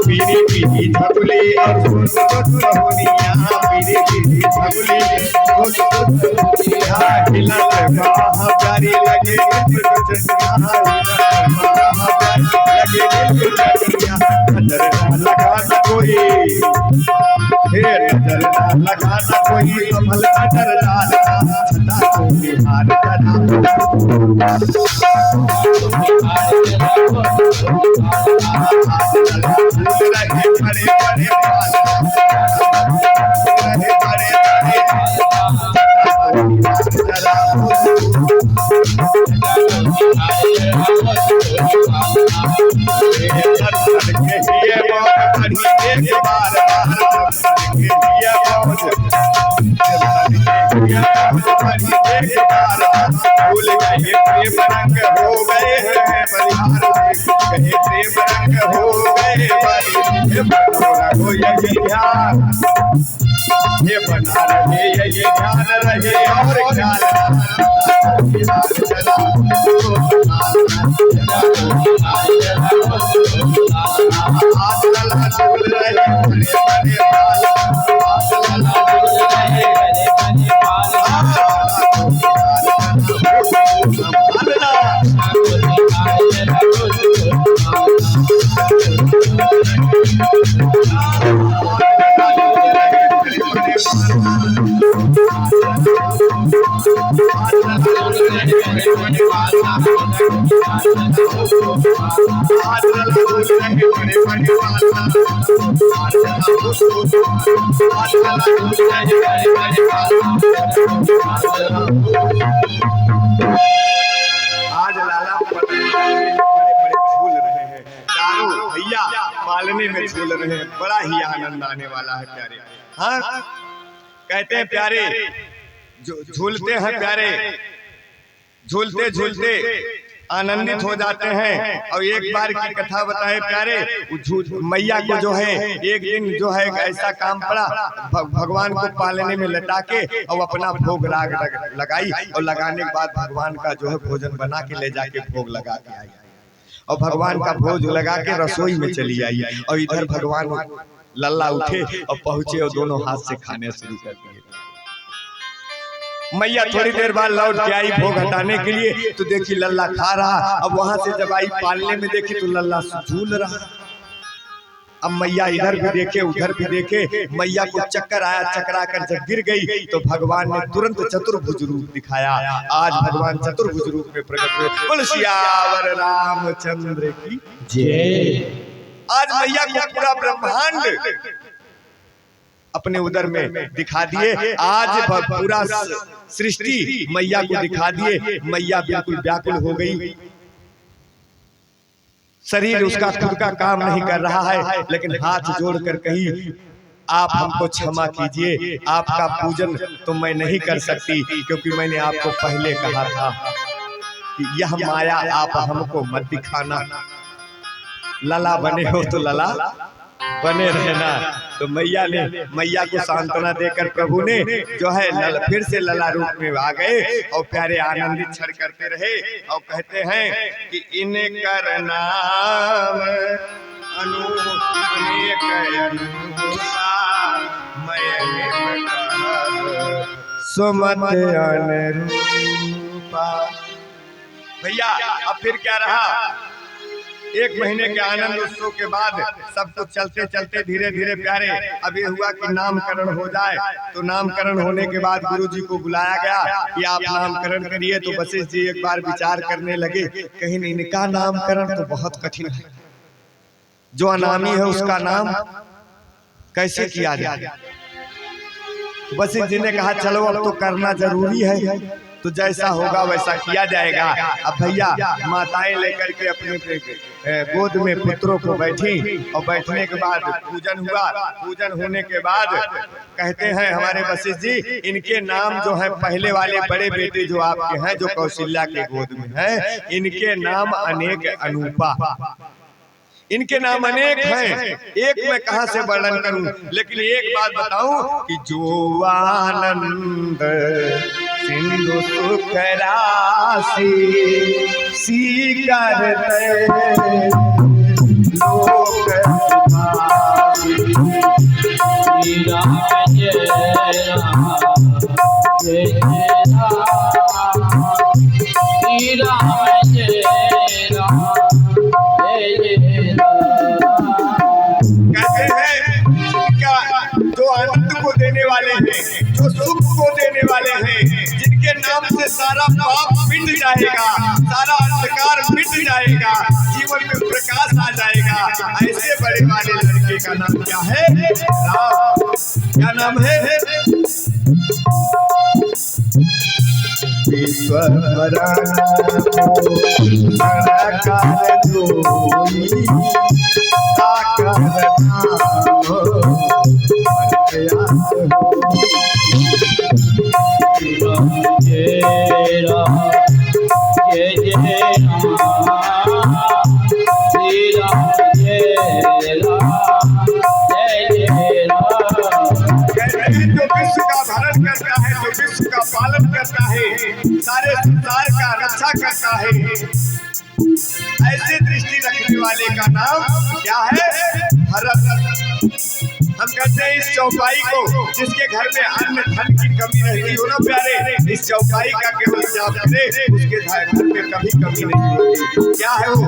पीरी बहुनिया पीरे पीरे भगुली हिलत बाह प्यारी लगे नजर लगा न कोई हे नजर लगा न कोई कमल नजर लाल छटा को बिहार करा रहे बड़े बड़े भूल गए प्रेम रंग हो गए हैं कहे प्रेम रंग हो गए हो यही ध्यान ये बना रहे ये ध्यान रहे और ख्याल आज लाला पालने में झूल रहे हैं, बड़ा ही आनंद आने वाला है प्यारे। हाँ कहते हैं प्यारे झूलते हैं प्यारे, झूलते झूलते आनंदित हो जाते हैं। और एक बार की कथा बताए प्यारे, मैया को जो है एक दिन जो है ऐसा काम पड़ा, भगवान को पालने में लटा के और अपना भोग लगाई और लगाने के बाद भगवान का जो है भोजन बना के ले जाके भोग लगा के आई और भगवान का भोज लगा के रसोई में चली आई और इधर भगवान लल्ला उठे और पहुंचे और दोनों हाथ से खाने शुरू कर दिए। मैया थोड़ी देर बाद लौट के आई भोग हटाने के लिए, तो देखी लल्ला खा रहा। अब वहां से जब आई पालने में देखी तो लल्ला झूल रहा। अब मैया इधर भी देखे उधर भी देखे, मैया को चक्कर आया, चकरा कर जब गिर गई तो भगवान ने तुरंत चतुर्भुज रूप दिखाया। आज भगवान चतुर्भुज रूप में प्रकट हुए। बोल सियावर रामचंद्र की जय। आज मैया को पूरा ब्रह्मांड अपने उदर में दिखा दिए। आज पूरा सृष्टि मैया को दिखा दिए। मैया बिल्कुल व्याकुल हो गई, शरीर उसका खुद का काम नहीं कर रहा है, लेकिन हाथ जोड़कर कही आप हमको क्षमा कीजिए, आपका पूजन तो मैं नहीं कर सकती, क्योंकि मैंने आपको पहले कहा था कि यह माया आप हमको मत दिखाना। लला बने हो तो लला बने रहना। तो मैया को सांत्वना देकर प्रभु ने जो है फिर से लला रूप में आ गए और प्यारे आनंदित क्षण करते रहे। और कहते हैं कि इनकर नाम अनेक सुमत अनुरूपा। भैया अब फिर क्या रहा, एक महीने के आनंद उत्सव के बाद सब कुछ चलते चलते धीरे धीरे प्यारे अब ये हुआ कि नामकरण हो जाए। तो नामकरण होने के बाद गुरुजी को बुलाया गया कि आप नामकरण करिए। तो वशिष्ठ जी एक बार विचार करने लगे, कहीं इनका नामकरण तो बहुत कठिन है, जो अनामी है उसका नाम कैसे किया जाए। वशिष्ठ जी ने कहा चलो अब तो करना जरूरी है, तो जैसा होगा वैसा किया जाएगा। अब भैया माताएं लेकर के अपने गोद में पुत्रों को बैठी और बैठने के बाद पूजन हुआ। पूजन होने के बाद कहते हैं हमारे वशिष्ठ जी, इनके नाम जो है पहले वाले बड़े बेटे जो आपके हैं, जो कौशल्या के गोद में हैं, इनके नाम अनेक अनूपा। इनके नाम अनेक हैं, एक मैं कहां से वर्णन करूं, लेकिन एक बात बताऊं कि जो आनंद सिंधु सुख राशि करते लोक जो सुख को देने वाले हैं, जिनके नाम से सारा पाप मिट जाएगा, सारा अंधकार मिट जाएगा, जीवन में प्रकाश आ जाएगा। ऐसे बड़े वाले लड़के का नाम क्या है? राम। क्या नाम है? विश्व का पालन करता है, सारे संसार का रक्षा करता है, ऐसे दृष्टि रखने वाले का नाम क्या है? भरत। हम कहते हैं इस चौपाई को, जिसके घर में अन्न धन की कमी रहती हो ना प्यारे, इस चौपाई का केवल जाप करे, उसके घर में कभी कमी नहीं होती। क्या है वो?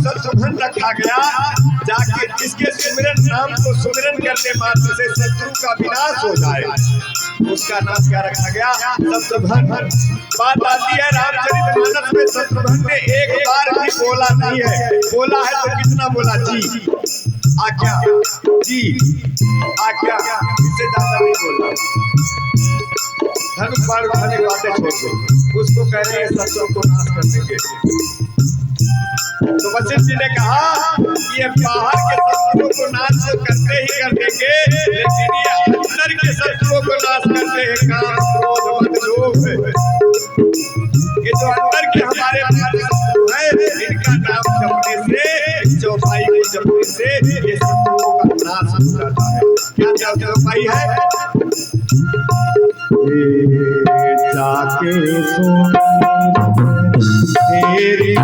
शत्रुघ्न रखा गया, जाके जिसके सुमिरन नाम को सुमिरन करने मात्र से शत्रु का विनाश हो जाए, उसका नाम क्या रखा गया? शत्रुघ्न। बात आती है रामचरितमानस में, शत्रुघ्न ने एक बार भी बोला नहीं है, बोला है तो कितना बोला? जी आज्ञा, जी आज्ञा, इससे ज्यादा नहीं बोला। धनुष बाण उठाने की बातें छोड़ दो, उसको कह रहे हैं शत्रु को नाश करने के। तो वशिष्ठ जी ने कहा कि ये बाहर के शत्रुओं को नाश तो करते ही कर देंगे, लेकिन ये अंदर के शत्रुओं को नाश करते हैं, काम क्रोध मद लोभ। ये जो अंदर के हमारे शत्रु हैं, इनका नाम जपने से, चौपाई को जपने से ये शत्रुओं का नाश हो जाता है। क्या क्या चौपाई है? जाके तेरी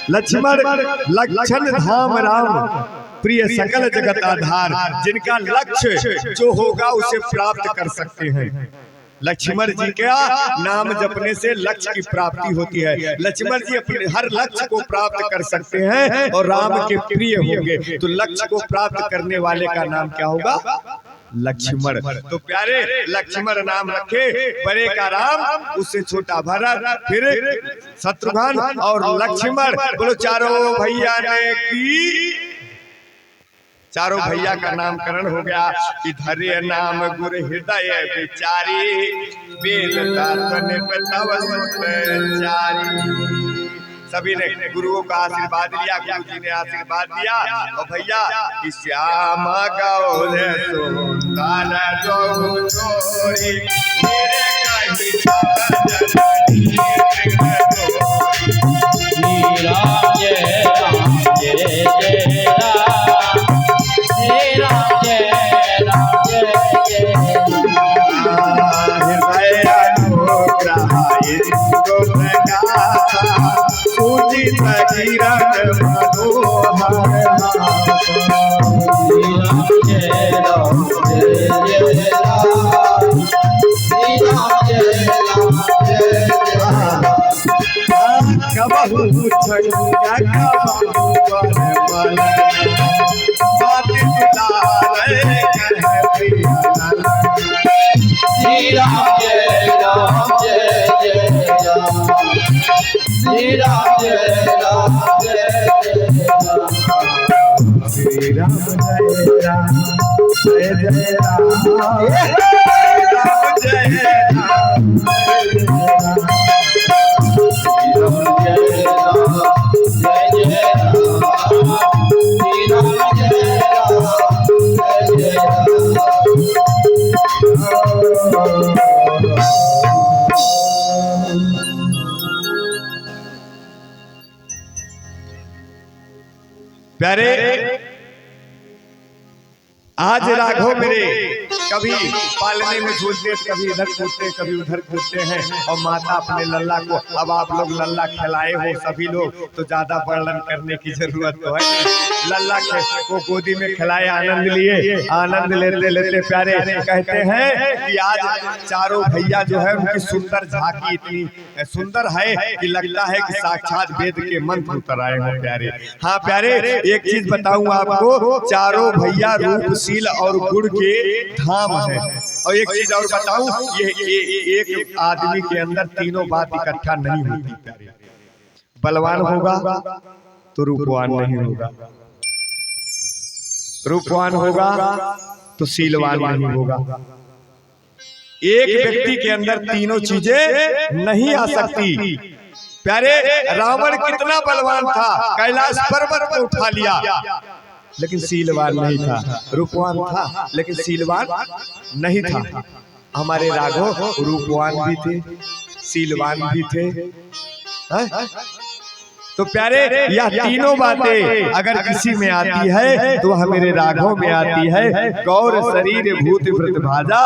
लक्ष्मण लक्षण धाम राम प्रिय सकल जगत आधार, जिनका लक्ष्य जो होगा उसे प्राप्त कर सकते हैं। लक्ष्मण जी का नाम जपने से लक्ष्य की प्राप्ति होती है। लक्ष्मण जी अपने हर लक्ष्य को प्राप्त कर सकते हैं और राम के प्रिय होंगे, तो लक्ष्य को प्राप्त करने वाले का नाम क्या होगा? लक्ष्मण। तो प्यारे लक्ष्मण नाम रखे, बड़े का राम, उससे छोटा भरत, फिर शत्रुघ्न और लक्ष्मण। बोलो चारों भैया ने की, चारों भैया का नामकरण हो गया। इधर नाम गुर हृदय विचारी, वेद दातन तव सुत चारी। सभी ने गुरुओं का आशीर्वाद लिया, गुरु जी ने आशीर्वाद दिया। और भैया कि श्याम गौर सुंदर जो जोड़ी मेरे कहीं राम जय राम जय जय राम, श्री राम जय राम जय जय प्यारे, आज राघव मेरे कभी पालने में झूलते, कभी इधर कूदते, कभी उधर कूदते हैं। और माता अपने लल्ला को, अब आप लोग लल्ला खिलाए हो सभी लोग, तो ज्यादा वर्णन करने की जरूरत तो है। लल्ला को गोदी में खिलाए, आनंद लिए, आनंद लेते लेते प्यारे कहते हैं कि आज चारों भैया जो है उनकी सुंदर झांकी इतनी सुंदर है कि लगता है कि साक्षात वेद के मंत्र उतर आए हो प्यारे। हाँ प्यारे, एक चीज बताऊं आपको, चारों भैया रूपशील और गुण के धाम है। और एक चीज और बताऊं, ये एक आदमी के अंदर तीनों बात इकट्ठा नहीं होती प्यारे। बलवान होगा तो रूपवान नहीं होगा, रूपवान होगा तो शीलवान नहीं होगा। एक व्यक्ति के अंदर तीनों चीजें नहीं आ सकती प्यारे। रावण कितना बलवान था, कैलाश पर्वत को उठा लिया, लेकिन शीलवान नहीं था। रूपवान था लेकिन शीलवान नहीं था। हमारे राघव रूपवान भी थे, शीलवान भी थे। तो प्यारे, यह तीनों बातें अगर किसी में आती है तो वह मेरे राघव में आती है। गौर शरीर भूत व्रत भाजा,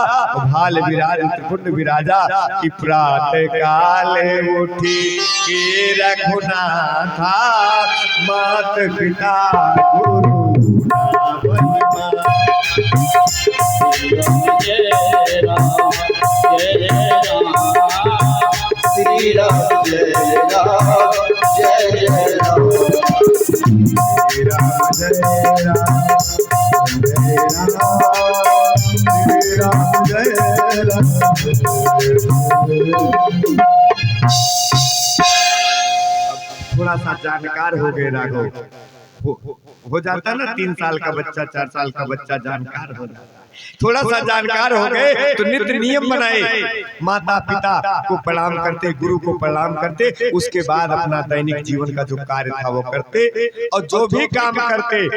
भाल विराज त्रिपुंड विराजा। कि प्रातः काल उठी के रघुनाथा, मात पिता गुरु जय राम जय राम, श्री राम जय राम जय जय राम, श्री राम जय राम जय राम, श्री राम जय राम। थोड़ा सा जानकार हो गए राघव, हो जाता ना 3 साल का बच्चा, 4 साल का बच्चा जानकार हो जाता। थोड़ा सा जानकार हो गए तो नित्य नियम बनाए, माता पिता को प्रणाम करते, गुरु को प्रणाम करते, उसके बाद अपना दैनिक जीवन का जो कार्य था वो करते। और जो भी काम करते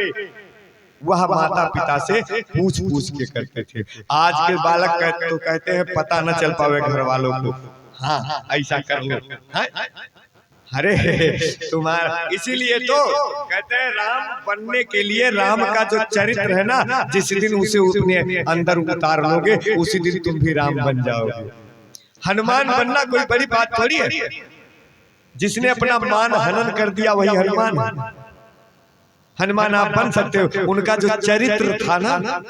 वह माता पिता से पूछ पूछ के करते थे। आज के बालक तो कहते हैं पता न चल पावे घर वालों को, हाँ ऐसा कर लो, अरे तुम्हारा। इसीलिए तो कहते हैं राम बनने के लिए राम का जो चरित्र है ना, जिस दिन उसे अपने अंदर उतार लोगे उसी दिन तुम भी राम बन जाओगे। हनुमान बनना कोई बड़ी बात थोड़ी है। जिसने अपना मान हनन कर दिया वही हनुमान है। हनुमान आप बन सकते हो, उनका जो चरित्र था ना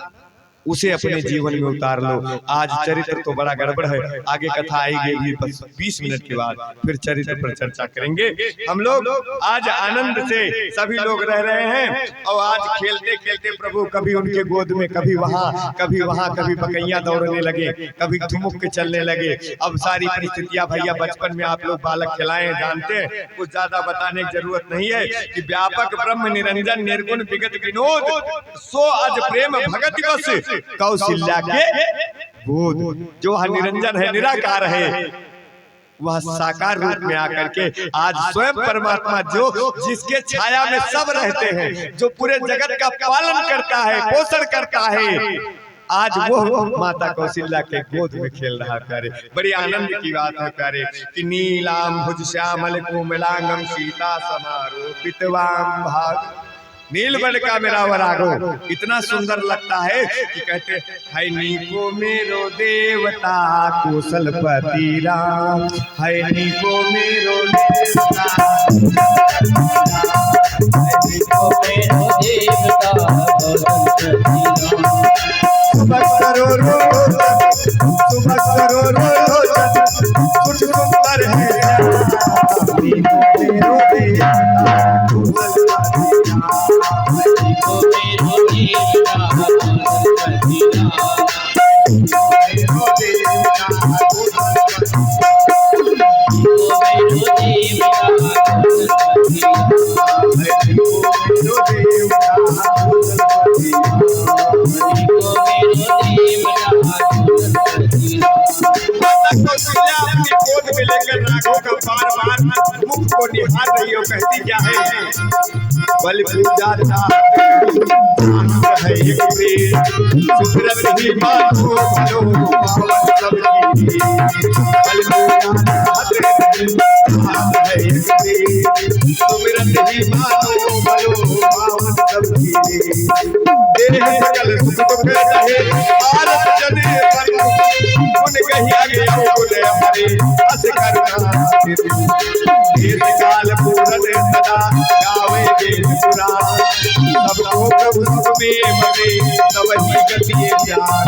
उसे अपने जीवन में उतार लो। आज चरित्र तो बड़ा गड़बड़ है, आगे कथा आएगी बस 20 मिनट के बाद, फिर चरित्र पर चर्चा करेंगे। हम लोग आज आनंद से सभी लोग रह रहे हैं। और आज खेलते खेलते प्रभु कभी उनके गोद में, कभी वहाँ कभी वहाँ, कभी बकैया दौड़ने लगे, कभी ठुमुक के चलने लगे। अब सारी परिस्थितियां भैया बचपन में आप लोग बालक खिलाए जानते हैं, कुछ ज्यादा बताने की जरूरत नहीं है कि व्यापक ब्रह्म निरंजन निर्गुण विगत विनोद, सो आज प्रेम भगत बस कौशल्या के गोद। जो निरंजन है, निराकार है, वह साकार रूप में आकर के आज स्वयं परमात्मा जो जिसके छाया में सब रहते हैं, जो पूरे जगत का पालन करता है, पोषण करता है, आज वो माता कौशल्या के गोद में खेल रहा करे। बड़ी आनंद की बात है प्यारे कि नीलाम भुज श्यामल कोमलांगम सीता समारोपितवाम भाग। नीलबड़ का मेरा वरागो इतना सुंदर लगता है कि कहते है नीको मेरो देवता कौशलपति राम, है नीको मेरो देवता, है नीको मेरो देवता सुबह करो कुछ सुंदर है नीको मेरो देवता मुख को निहार रही हो, कहती क्या है बल पूजा है एक सुब्रत ही बातो भलो सब की बल पूजा है एक सुब्रत ही बातो भलो सब की देह सकल सुख रहे भारत जने पर उन कही आगे बोले हमारे अस करना देश काल पूरन सदा गावे वेद पुराण सबको प्रभु में मरे सबही गति ज्ञान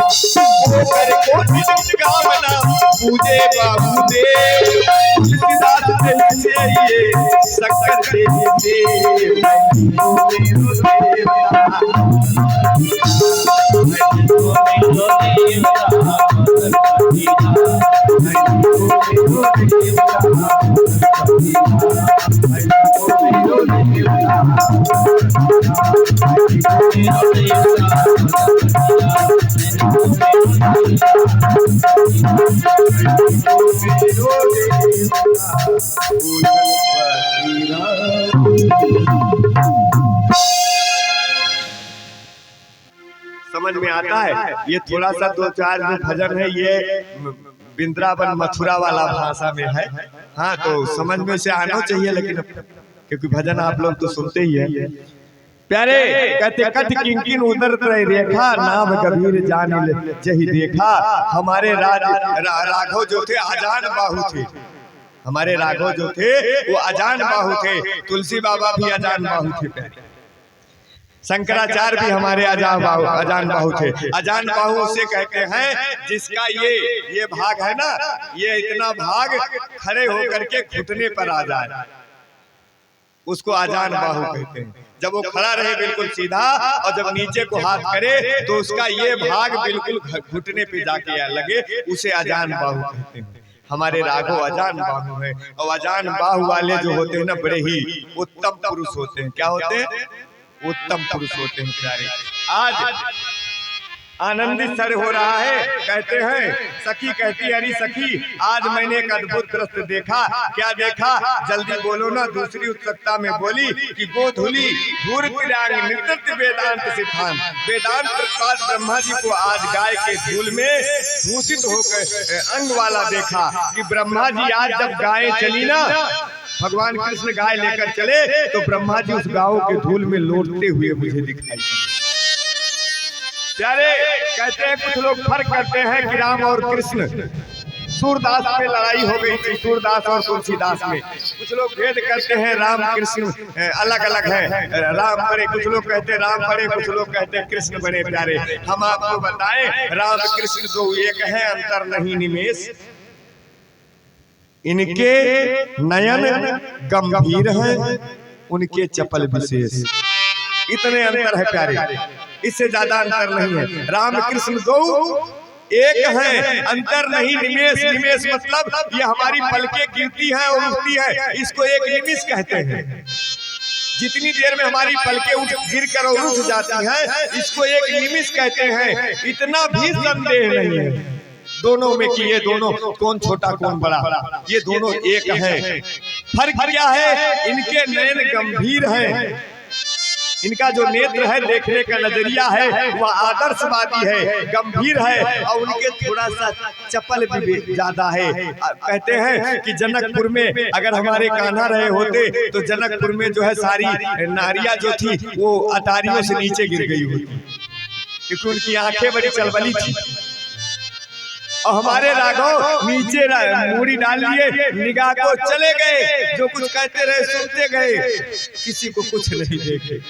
वो कर कोटि कामना पूजे बाबू देव तुलसीदास से ये शक्कर से समझ में आता है। ये थोड़ा सा 2-4 में भजन है, ये वृंदावन मथुरा वाला भाषा में है। हाँ, तो समझ में से आना चाहिए, लेकिन क्योंकि भजन आप लोग तो सुनते ही है। प्यारे कहते कथ किंकिन उदर रेखा नाम गंभीर जान जही देखा। हमारे राघव जो थे अजान बाहु थे, हमारे राघव जो थे वो अजान बाहु थे। तुलसी बाबा भी अजान बाहु थे प्यारे, शंकराचार्य भी हमारे अजान बाहु थे। अजान बाहु से कहते हैं जिसका ये भाग है ना, ये इतना भाग खड़े होकर के घुटने पर आ जाए, उसको अजान बाहु कहते हैं। जब वो खड़ा रहे बिल्कुल सीधा और जब नीचे को हाथ करे तो उसका ये भाग बिल्कुल घुटने पे जाके लगे, उसे अजान बाहु कहते हैं। हमारे राघव अजान बाहु है, और अजान बाहु वाले जो होते हैं ना, बड़े ही उत्तम पुरुष होते हैं। क्या होते हैं? उत्तम पुरुष होते हैं प्यारे। आज आनंदित सर हो रहा है, कहते हैं सखी कहती अरे सखी आज मैंने एक अद्भुत दृश्य देखा। क्या देखा? जल्दी बोलो ना। दूसरी उत्सुकता में बोली कि गोधुली धूर नृत्य वेदांत सिद्धांत। वेदांत प्रकाश ब्रह्मा जी को आज गाय के धूल में दूषित होकर अंग वाला देखा कि ब्रह्मा जी आज जब गायें चली ना, भगवान कृष्ण गाय लेकर चले तो ब्रह्मा जी उस गायों के धूल में लौटते हुए मुझे दिखाई दिए। प्यारे कहते हैं कुछ लोग फर्क करते हैं कि राम और कृष्ण, सूरदास में लड़ाई हो गई थी, सूरदास और तुलसीदास में। कुछ लोग भेद करते हैं राम कृष्ण अलग अलग है, राम बड़े, कुछ लोग कहते हैं राम बड़े, कुछ लोग कहते हैं कृष्ण बड़े। प्यारे हम आपको बताएं राम कृष्ण दो एक है, अंतर नहीं निमेष। इनके नयन गंभीर हैं, उनके चपल विशेष। इतने अंतर है प्यारे, इससे ज्यादा अंतर नहीं है। राम कृष्ण दो एक है, अंतर नहीं निमेष। निमेष मतलब ये हमारी पलकें गिरती हैं और उठती हैं, इसको एक निमिष कहते हैं। जितनी देर में हमारी पलकें गिर कर और उठ जाती हैं, इसको एक निमिष कहते हैं। इतना भी संदेह नहीं है दोनों में कि ये दोनों कौन छोटा कौन बड़ा, ये दोनों एक है। फर्क क्या है, इनके नयन गंभीर हैं, इनका जो नेत्र है देखने का नजरिया है वह आदर्शवादी है, गंभीर है, और उनके थोड़ा सा चपल भी ज्यादा है। कहते हैं कि जनकपुर में अगर हमारे कान्हा रहे होते तो जनकपुर में जो है सारी नारियां जो थी वो अटारियों से नीचे गिर गई होती, क्योंकि उनकी आंखें बड़ी चलबली थी। और हमारे राघव नीचे मूड़ी डाल लिए, निगाह को चले गए, जो कुछ कहते रहे सुनते गए, किसी को कुछ नहीं देखे।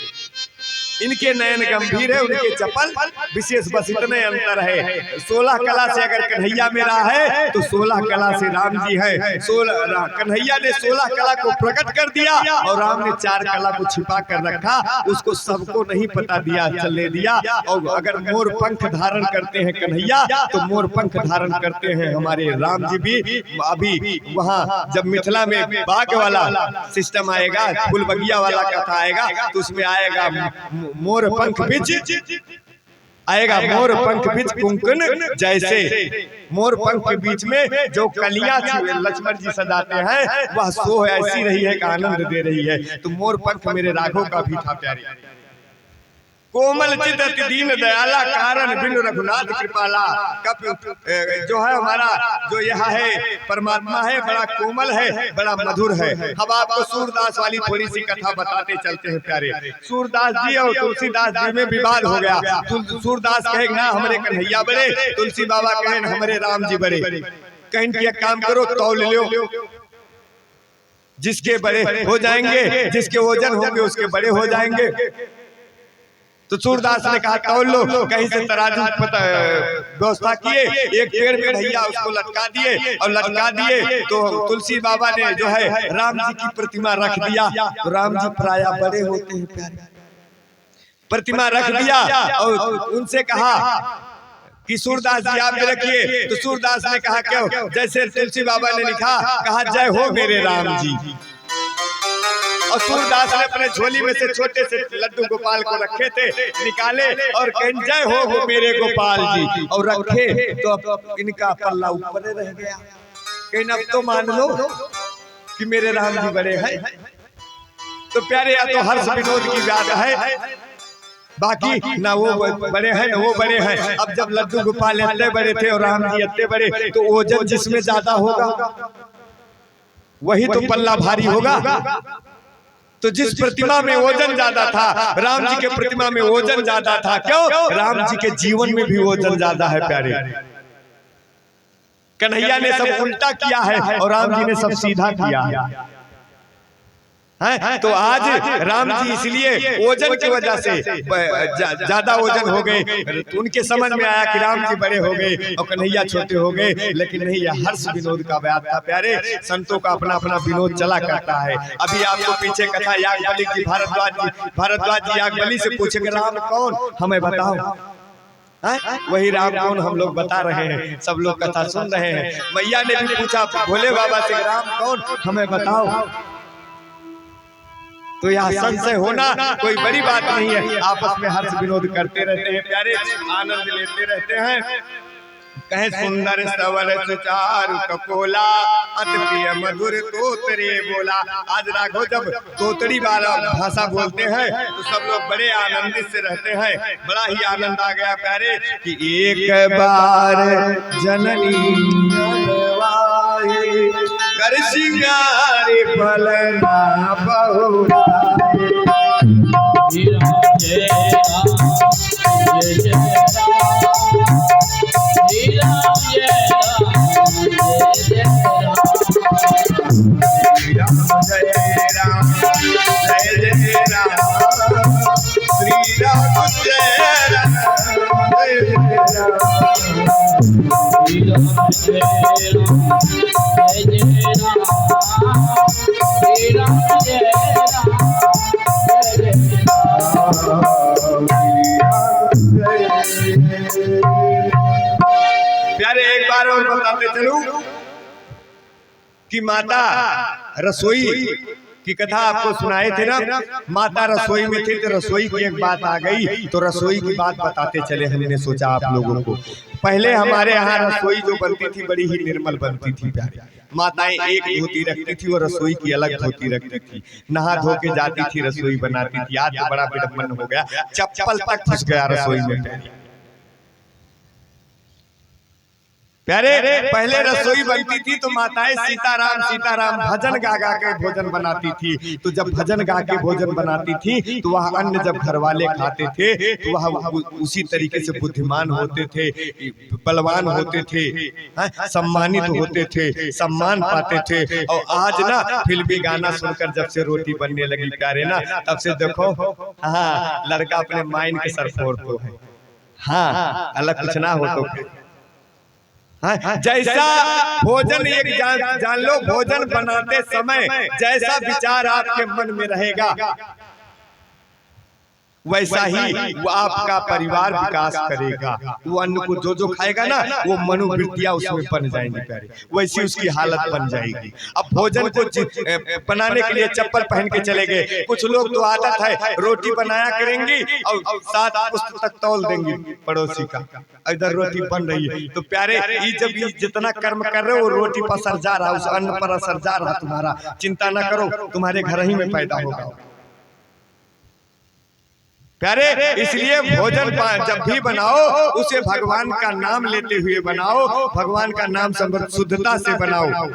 इनके नयन गंभीर है, उनके चपल विशेष, बस इतने अंतर है। 16 कला से अगर कन्हैया मेरा है तो 16 कला से राम जी है। कन्हैया ने 16 कला को प्रकट कर दिया और राम ने 4 कला को छिपा कर रखा, उसको सबको नहीं पता दिया, चलने दिया। और अगर मोर पंख धारण करते हैं कन्हैया तो मोर पंख धारण करते हैं हमारे राम जी भी। अभी वहाँ जब मिथिला में बाग वाला सिस्टम आएगा, फूल बगिया वाला कथा आएगा तो उसमें आएगा मोर पंख बिच आएगा, मोर पंख बिच कुंकन जैसे। मोर पंख के बीच में जो कलियां लक्ष्मण जी सजाते हैं वह सो ऐसी रही है कि आनंद दे रही है। तो मोर पंख मेरे राघव का भी था प्यारे। कोमल चित अति दीन दयाला, कारण बिनु रघुनाथ कृपाला। कप जो है हमारा जो यह है परमात्मा है, बड़ा कोमल है, बड़ा मधुर है। अब आपको सूरदास वाली थोड़ी सी कथा बताते चलते हैं प्यारे। सूरदास जी और तुलसीदास जी में विवाद हो गया। सूरदास कहे ना हमारे कन्हैया बड़े, तुलसी बाबा कहे हमारे राम जी बड़े। कहीं कि एक काम करो, तौल लो, जिसके बड़े हो जाएंगे, जिसके वजन होंगे उसके बड़े हो जाएंगे। तो सूरदास ने कहा तौल लो, कहीं से तराजू व्यवस्था किए, एक पेड़ में भैया उसको लटका दिए, और लटका दिए तो तुलसी बाबा ने जो है राम जी की प्रतिमा रख दिया। तो राम जी प्राय बड़े होते हैं प्यारे, प्रतिमा रख दिया और उनसे कहा कि सूरदास जी आप भी रखिए। तो सूरदास ने कहा क्यों, जैसे तुलसी बाबा ने लिखा, कहा जय हो मेरे राम जी। और सूरदास ने अपने झोली में से छोटे से लड्डू गोपाल को रखे थे, निकाले और कहीं जय हो मेरे गोपाल जी, और रखे तो अब इनका पल्ला ऊपर रह गया। कहीं अब तो मान लो कि मेरे राम जी बड़े हैं। तो प्यारे या तो हर्ष विनोद की बात है, बाकी ना वो बड़े हैं ना वो बड़े हैं। अब जब लड्डू गोपाल इतने बड़े थे और राम जी इतने बड़े, तो ओजन जिसमें ज्यादा होगा वही तो पल्ला भारी होगा। तो जिस प्रतिमा में वजन ज्यादा था, राम जी के प्रतिमा में वजन ज्यादा था। क्यों? राम जी के जीवन में भी वजन ज्यादा है प्यारे। कन्हैया ने सब उल्टा किया है और राम जी ने सब सीधा किया है। तो आज राम जी इसलिए वजन की वजह से ज्यादा वजन हो गए। तो उनके समझ में आया कि राम जी बड़े हो गए और कन्हैया छोटे हो गए। लेकिन नहीं, यह हर्ष विनोद का बात था प्यारे। संतों का अपना अपना विनोद चला करता है। अभी आपको पीछे कथा याज्ञवल्क्य जी भारद्वाज जी याज्ञवल्क्य से पूछेंगे राम कौन, हमें बताओ। वही राम कौन हम लोग बता रहे हैं, सब लोग कथा सुन रहे हैं। मैया ने भी पूछा भोले बाबा से राम कौन, हमें बताओ। तो यहाँ संशय होना कोई बड़ी बात नहीं है। आपस में हर्ष विनोद करते रहते हैं प्यारे, आनंद लेते रहते हैं। कहे सुंदर सवर सुचारु कपोला, अति प्रिय मधुर तोतरे बोला। आज राघव जब तोतड़ी वाला भाषा बोलते हैं तो सब लोग बड़े आनंदित से रहते हैं। बड़ा ही आनंद आ गया प्यारे कि एक बार जननी कर सिंगारे फलना बहुरा। जय राम जय जय राम, श्री राम जय राम जय जय राम, श्री राम जय राम जय जय राम, श्री राम जय राम जय जय राम, श्री राम जय राम जय जय राम। प्यारे एक बार और बताते चलूं कि माता रसोई कि कथा आपको सुनाए थे ना, माता रसोई में थे तो रसोई की एक बात आ गई, तो रसोई की बात बताते चले। हमने सोचा आप लोगों को, पहले हमारे यहाँ रसोई जो बनती थी बड़ी ही निर्मल बनती थी प्यारी। माताएं एक धोती रखती थी और रसोई की अलग धोती रखती थी, नहा धो के जाती थी, रसोई बनाती थी। आज तो बड़ा विडम्बन हो गया, चप्पल तक घुस गया रसोई में प्यारे। पहले रसोई बनती थी तो माताएं सीताराम सीताराम भजन गा गा के भोजन बनाती थी। तो जब भजन गा के भोजन बनाती थी तो वह अन्न जब घर वाले खाते थे तो वह उसी तरीके से बुद्धिमान होते थे, बलवान होते थे, सम्मानित होते थे, सम्मान पाते थे। और आज ना फिल्मी गाना सुनकर जब से रोटी बनने लगी प्यारे ना, तब से देखो हाँ लड़का अपने माइंड के सर फोड़ते है। हाँ अलग कुछ ना हो तो जैसा भोजन एक जान लो, भोजन बनाते समय जैसा विचार आपके मन में रहेगा वैसा ही वो आपका परिवार विकास करेगा। वो अन्न को जो जो खाएगा ना वो मनोवृत्तियां उसमें बन जाएंगी प्यारे, वैसी उसकी हालत बन जाएगी। अब भोजन को बनाने के लिए चप्पल पहन के चले गए। कुछ लोग तो आदत है रोटी बनाया करेंगी और 7 पुस्त तक तौल देंगी पड़ोसी का, इधर रोटी बन रही है। तो प्यारे जब जितना कर्म कर रहे हो रोटी पर असर जा रहा, उस अन्न पर असर जा रहा तुम्हारा, चिंता न करो तुम्हारे घर ही में पैदा होगा प्यारे। इसलिए भोजन जब भी बनाओ उसे भगवान का नाम लेते हुए बनाओ, भगवान का नाम शुद्धता से बनाओ,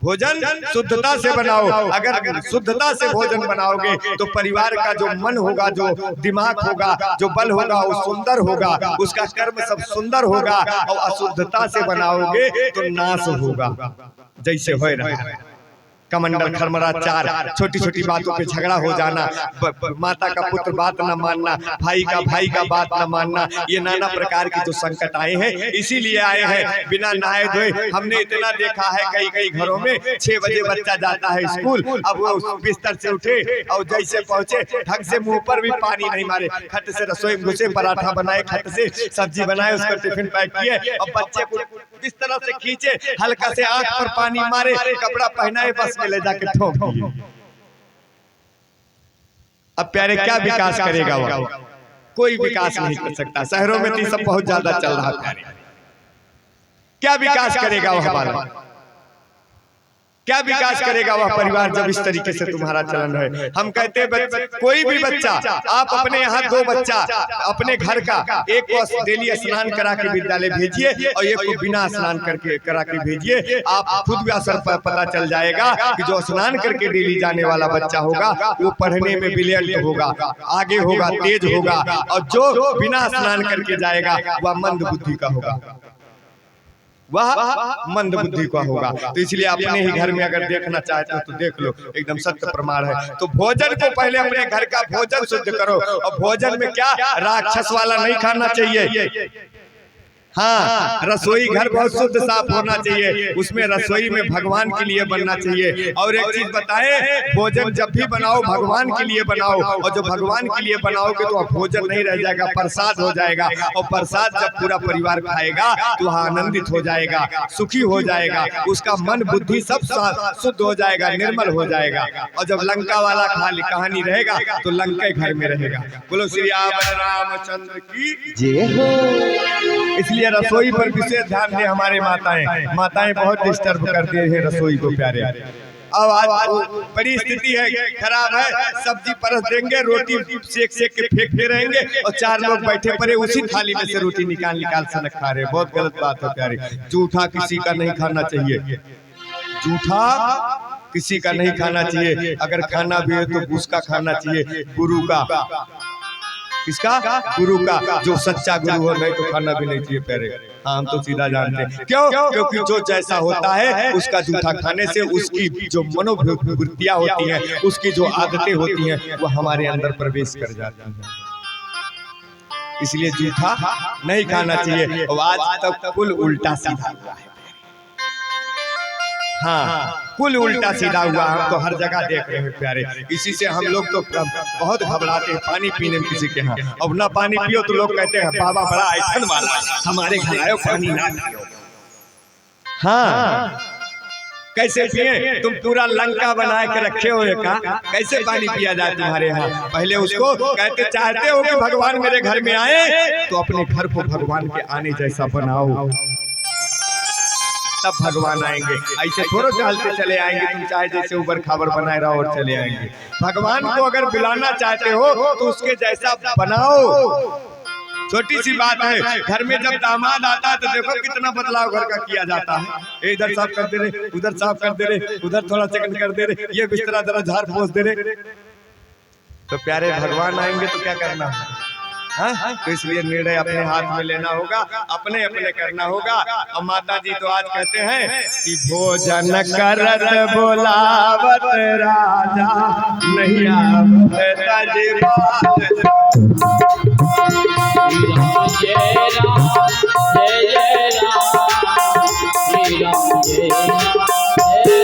भोजन शुद्धता से बनाओ। अगर शुद्धता से भोजन बनाओगे तो परिवार का जो मन होगा, जो दिमाग होगा, जो बल होगा वो सुंदर होगा, उसका कर्म सब सुंदर होगा। और अशुद्धता से बनाओगे तो नाश होगा। जैसे हो रहा है कमंडल खरमरा चार, छोटी छोटी बातों पे झगड़ा हो जाना, माता का पुत्र बात न मानना, भाई का बात न मानना, ये नाना प्रकार की जो संकट आए हैं इसीलिए आए हैं बिना नहाए धोए। हमने इतना देखा है कई कई घरों में 6 बजे बच्चा जाता है स्कूल, अब वो बिस्तर से उठे और जैसे पहुंचे ढंग से मुंह पर भी पानी नहीं मारे, खट से रसोई में घुसे, पराठा बनाए, खट से सब्जी बनाए, उसका टिफिन पैक किए और बच्चे को इस तरह से खींचे, हल्का से आंख पर पानी मारे, कपड़ा पहनाए, बस में ले जाके ठोक दिए। अब प्यारे क्या विकास करेगा वो? कोई विकास नहीं कर सकता। शहरों में तो सब बहुत ज्यादा चल रहा है, क्या विकास करेगा वो हमारा? क्या विकास करेगा वह परिवार जब इस तरीके से तुम्हारा चलन है? हम कहते हैं कोई भी बच्चा, आप अपने यहाँ 2 बच्चा अपने घर का, एक को डेली स्नान करा के विद्यालय भेजिए और एक को बिना स्नान करा के भेजिए। आप खुद भी असर पता चल जाएगा कि जो स्नान करके डेली जाने वाला बच्चा होगा वो पढ़ने में ब्रिलियंट होगा, आगे होगा, तेज होगा। और जो बिना स्नान करके जाएगा वह मंद बुद्धि का होगा, वह मंद बुद्धि का होगा। तो इसलिए अपने ही घर में अगर देखना चाहते हो तो देख लो, एकदम सत्य प्रमाण है। तो भोजन को पहले अपने घर का भोजन शुद्ध करो। और भोजन में क्या राक्षस वाला नहीं खाना चाहिए। हाँ, रसोई घर बहुत शुद्ध साफ होना चाहिए, उसमें रसोई में भगवान के लिए बनना चाहिए। और एक चीज बताए, भोजन जब भी बनाओ भगवान के लिए बनाओ, और जो भगवान के लिए बनाओगे तो भोजन नहीं रह जाएगा, प्रसाद हो जाएगा। और प्रसाद जब पूरा परिवार खाएगा तो वह आनंदित हो जाएगा, सुखी हो जाएगा, उसका मन बुद्धि सब शुद्ध हो जाएगा, निर्मल हो जाएगा। और जब लंका वाला कहानी रहेगा तो लंका घर में रहेगा। बोलो श्री रामचंद्र की जय हो। इसलिए रसोई पर विशेष ध्यान दें। हमारे माताएं बहुत डिस्टर्ब करते हैं रसोई को प्यारे। अब आज बड़ी स्थिति है, खराब है, सब्जी परस देंगे, रोटी सेक के फेंकते रहेंगे और 4 लोग बैठे पड़े उसी थाली में से रोटी निकाल सनक खा रहे। बहुत गलत बात है प्यारे। जूठा किसी का नहीं खाना चाहिए, जूठा किसी का नहीं खाना चाहिए। अगर खाना भी है तो उसका खाना चाहिए, गुरु का। किसका? गुरु का। जो सच्चा गुरु हो, नहीं तो खाना भी नहीं चाहिए प्यारे। हाँ, हम तो सीधा जानते हैं। क्यों? क्योंकि जो जैसा होता है उसका जूठा खाने से उसकी जो मनोवृत्तियां होती हैं, उसकी जो आदतें होती हैं वो हमारे अंदर प्रवेश कर जाती हैं। इसलिए जूठा नहीं खाना चाहिए। और आज तक कुल उल्टा सीधा हुआ है। हाँ, कुल उल्टा सीधा हुआ, हम तो हर जगह देख रहे हैं प्यारे। इसी से हम लोग तो बहुत घबराते हैं पानी पीने में किसी के यहाँ। अब ना पानी पियो तो लोग कहते हैं बाबा बड़ा ऐठन वाला, हमारे घर आयो पानी ना पियो। हाँ, कैसे पिए? तुम पूरा लंका बना के रखे हो का, कैसे पानी पिया जाए तुम्हारे यहाँ? पहले उसको कहते चाहते हो कि भगवान मेरे घर में आए तो अपने घर को भगवान के आने जैसा बनाओ, तब भगवान आएंगे। ऐसे थोड़ा चलते चले आएंगे, तुम चाहे जैसे ऊपर खाबर बनाए रहो और चले आएंगे। भगवान को अगर बुलाना चाहते हो तो उसके जैसा बनाओ। छोटी सी बात है, घर में जब दामाद आता है तो देखो कितना बदलाव घर का किया जाता है। इधर साफ कर दे रहे, उधर साफ कर दे रहे, उधर थोड़ा चिकन कर दे रहे, ये बिस्तरा जरा झाड़ पोंछ दे रहे। तो प्यारे भगवान आएंगे तो क्या करना है? हाँ? तो इसलिए निर्णय अपने हाथ में लेना होगा, अपने अपने करना होगा। और माता जी तो आज कहते हैं कि भोजन करत बोलावत राजा नहीं आवत तजबात। जय राम जय जय राम, श्री राम जय राम जय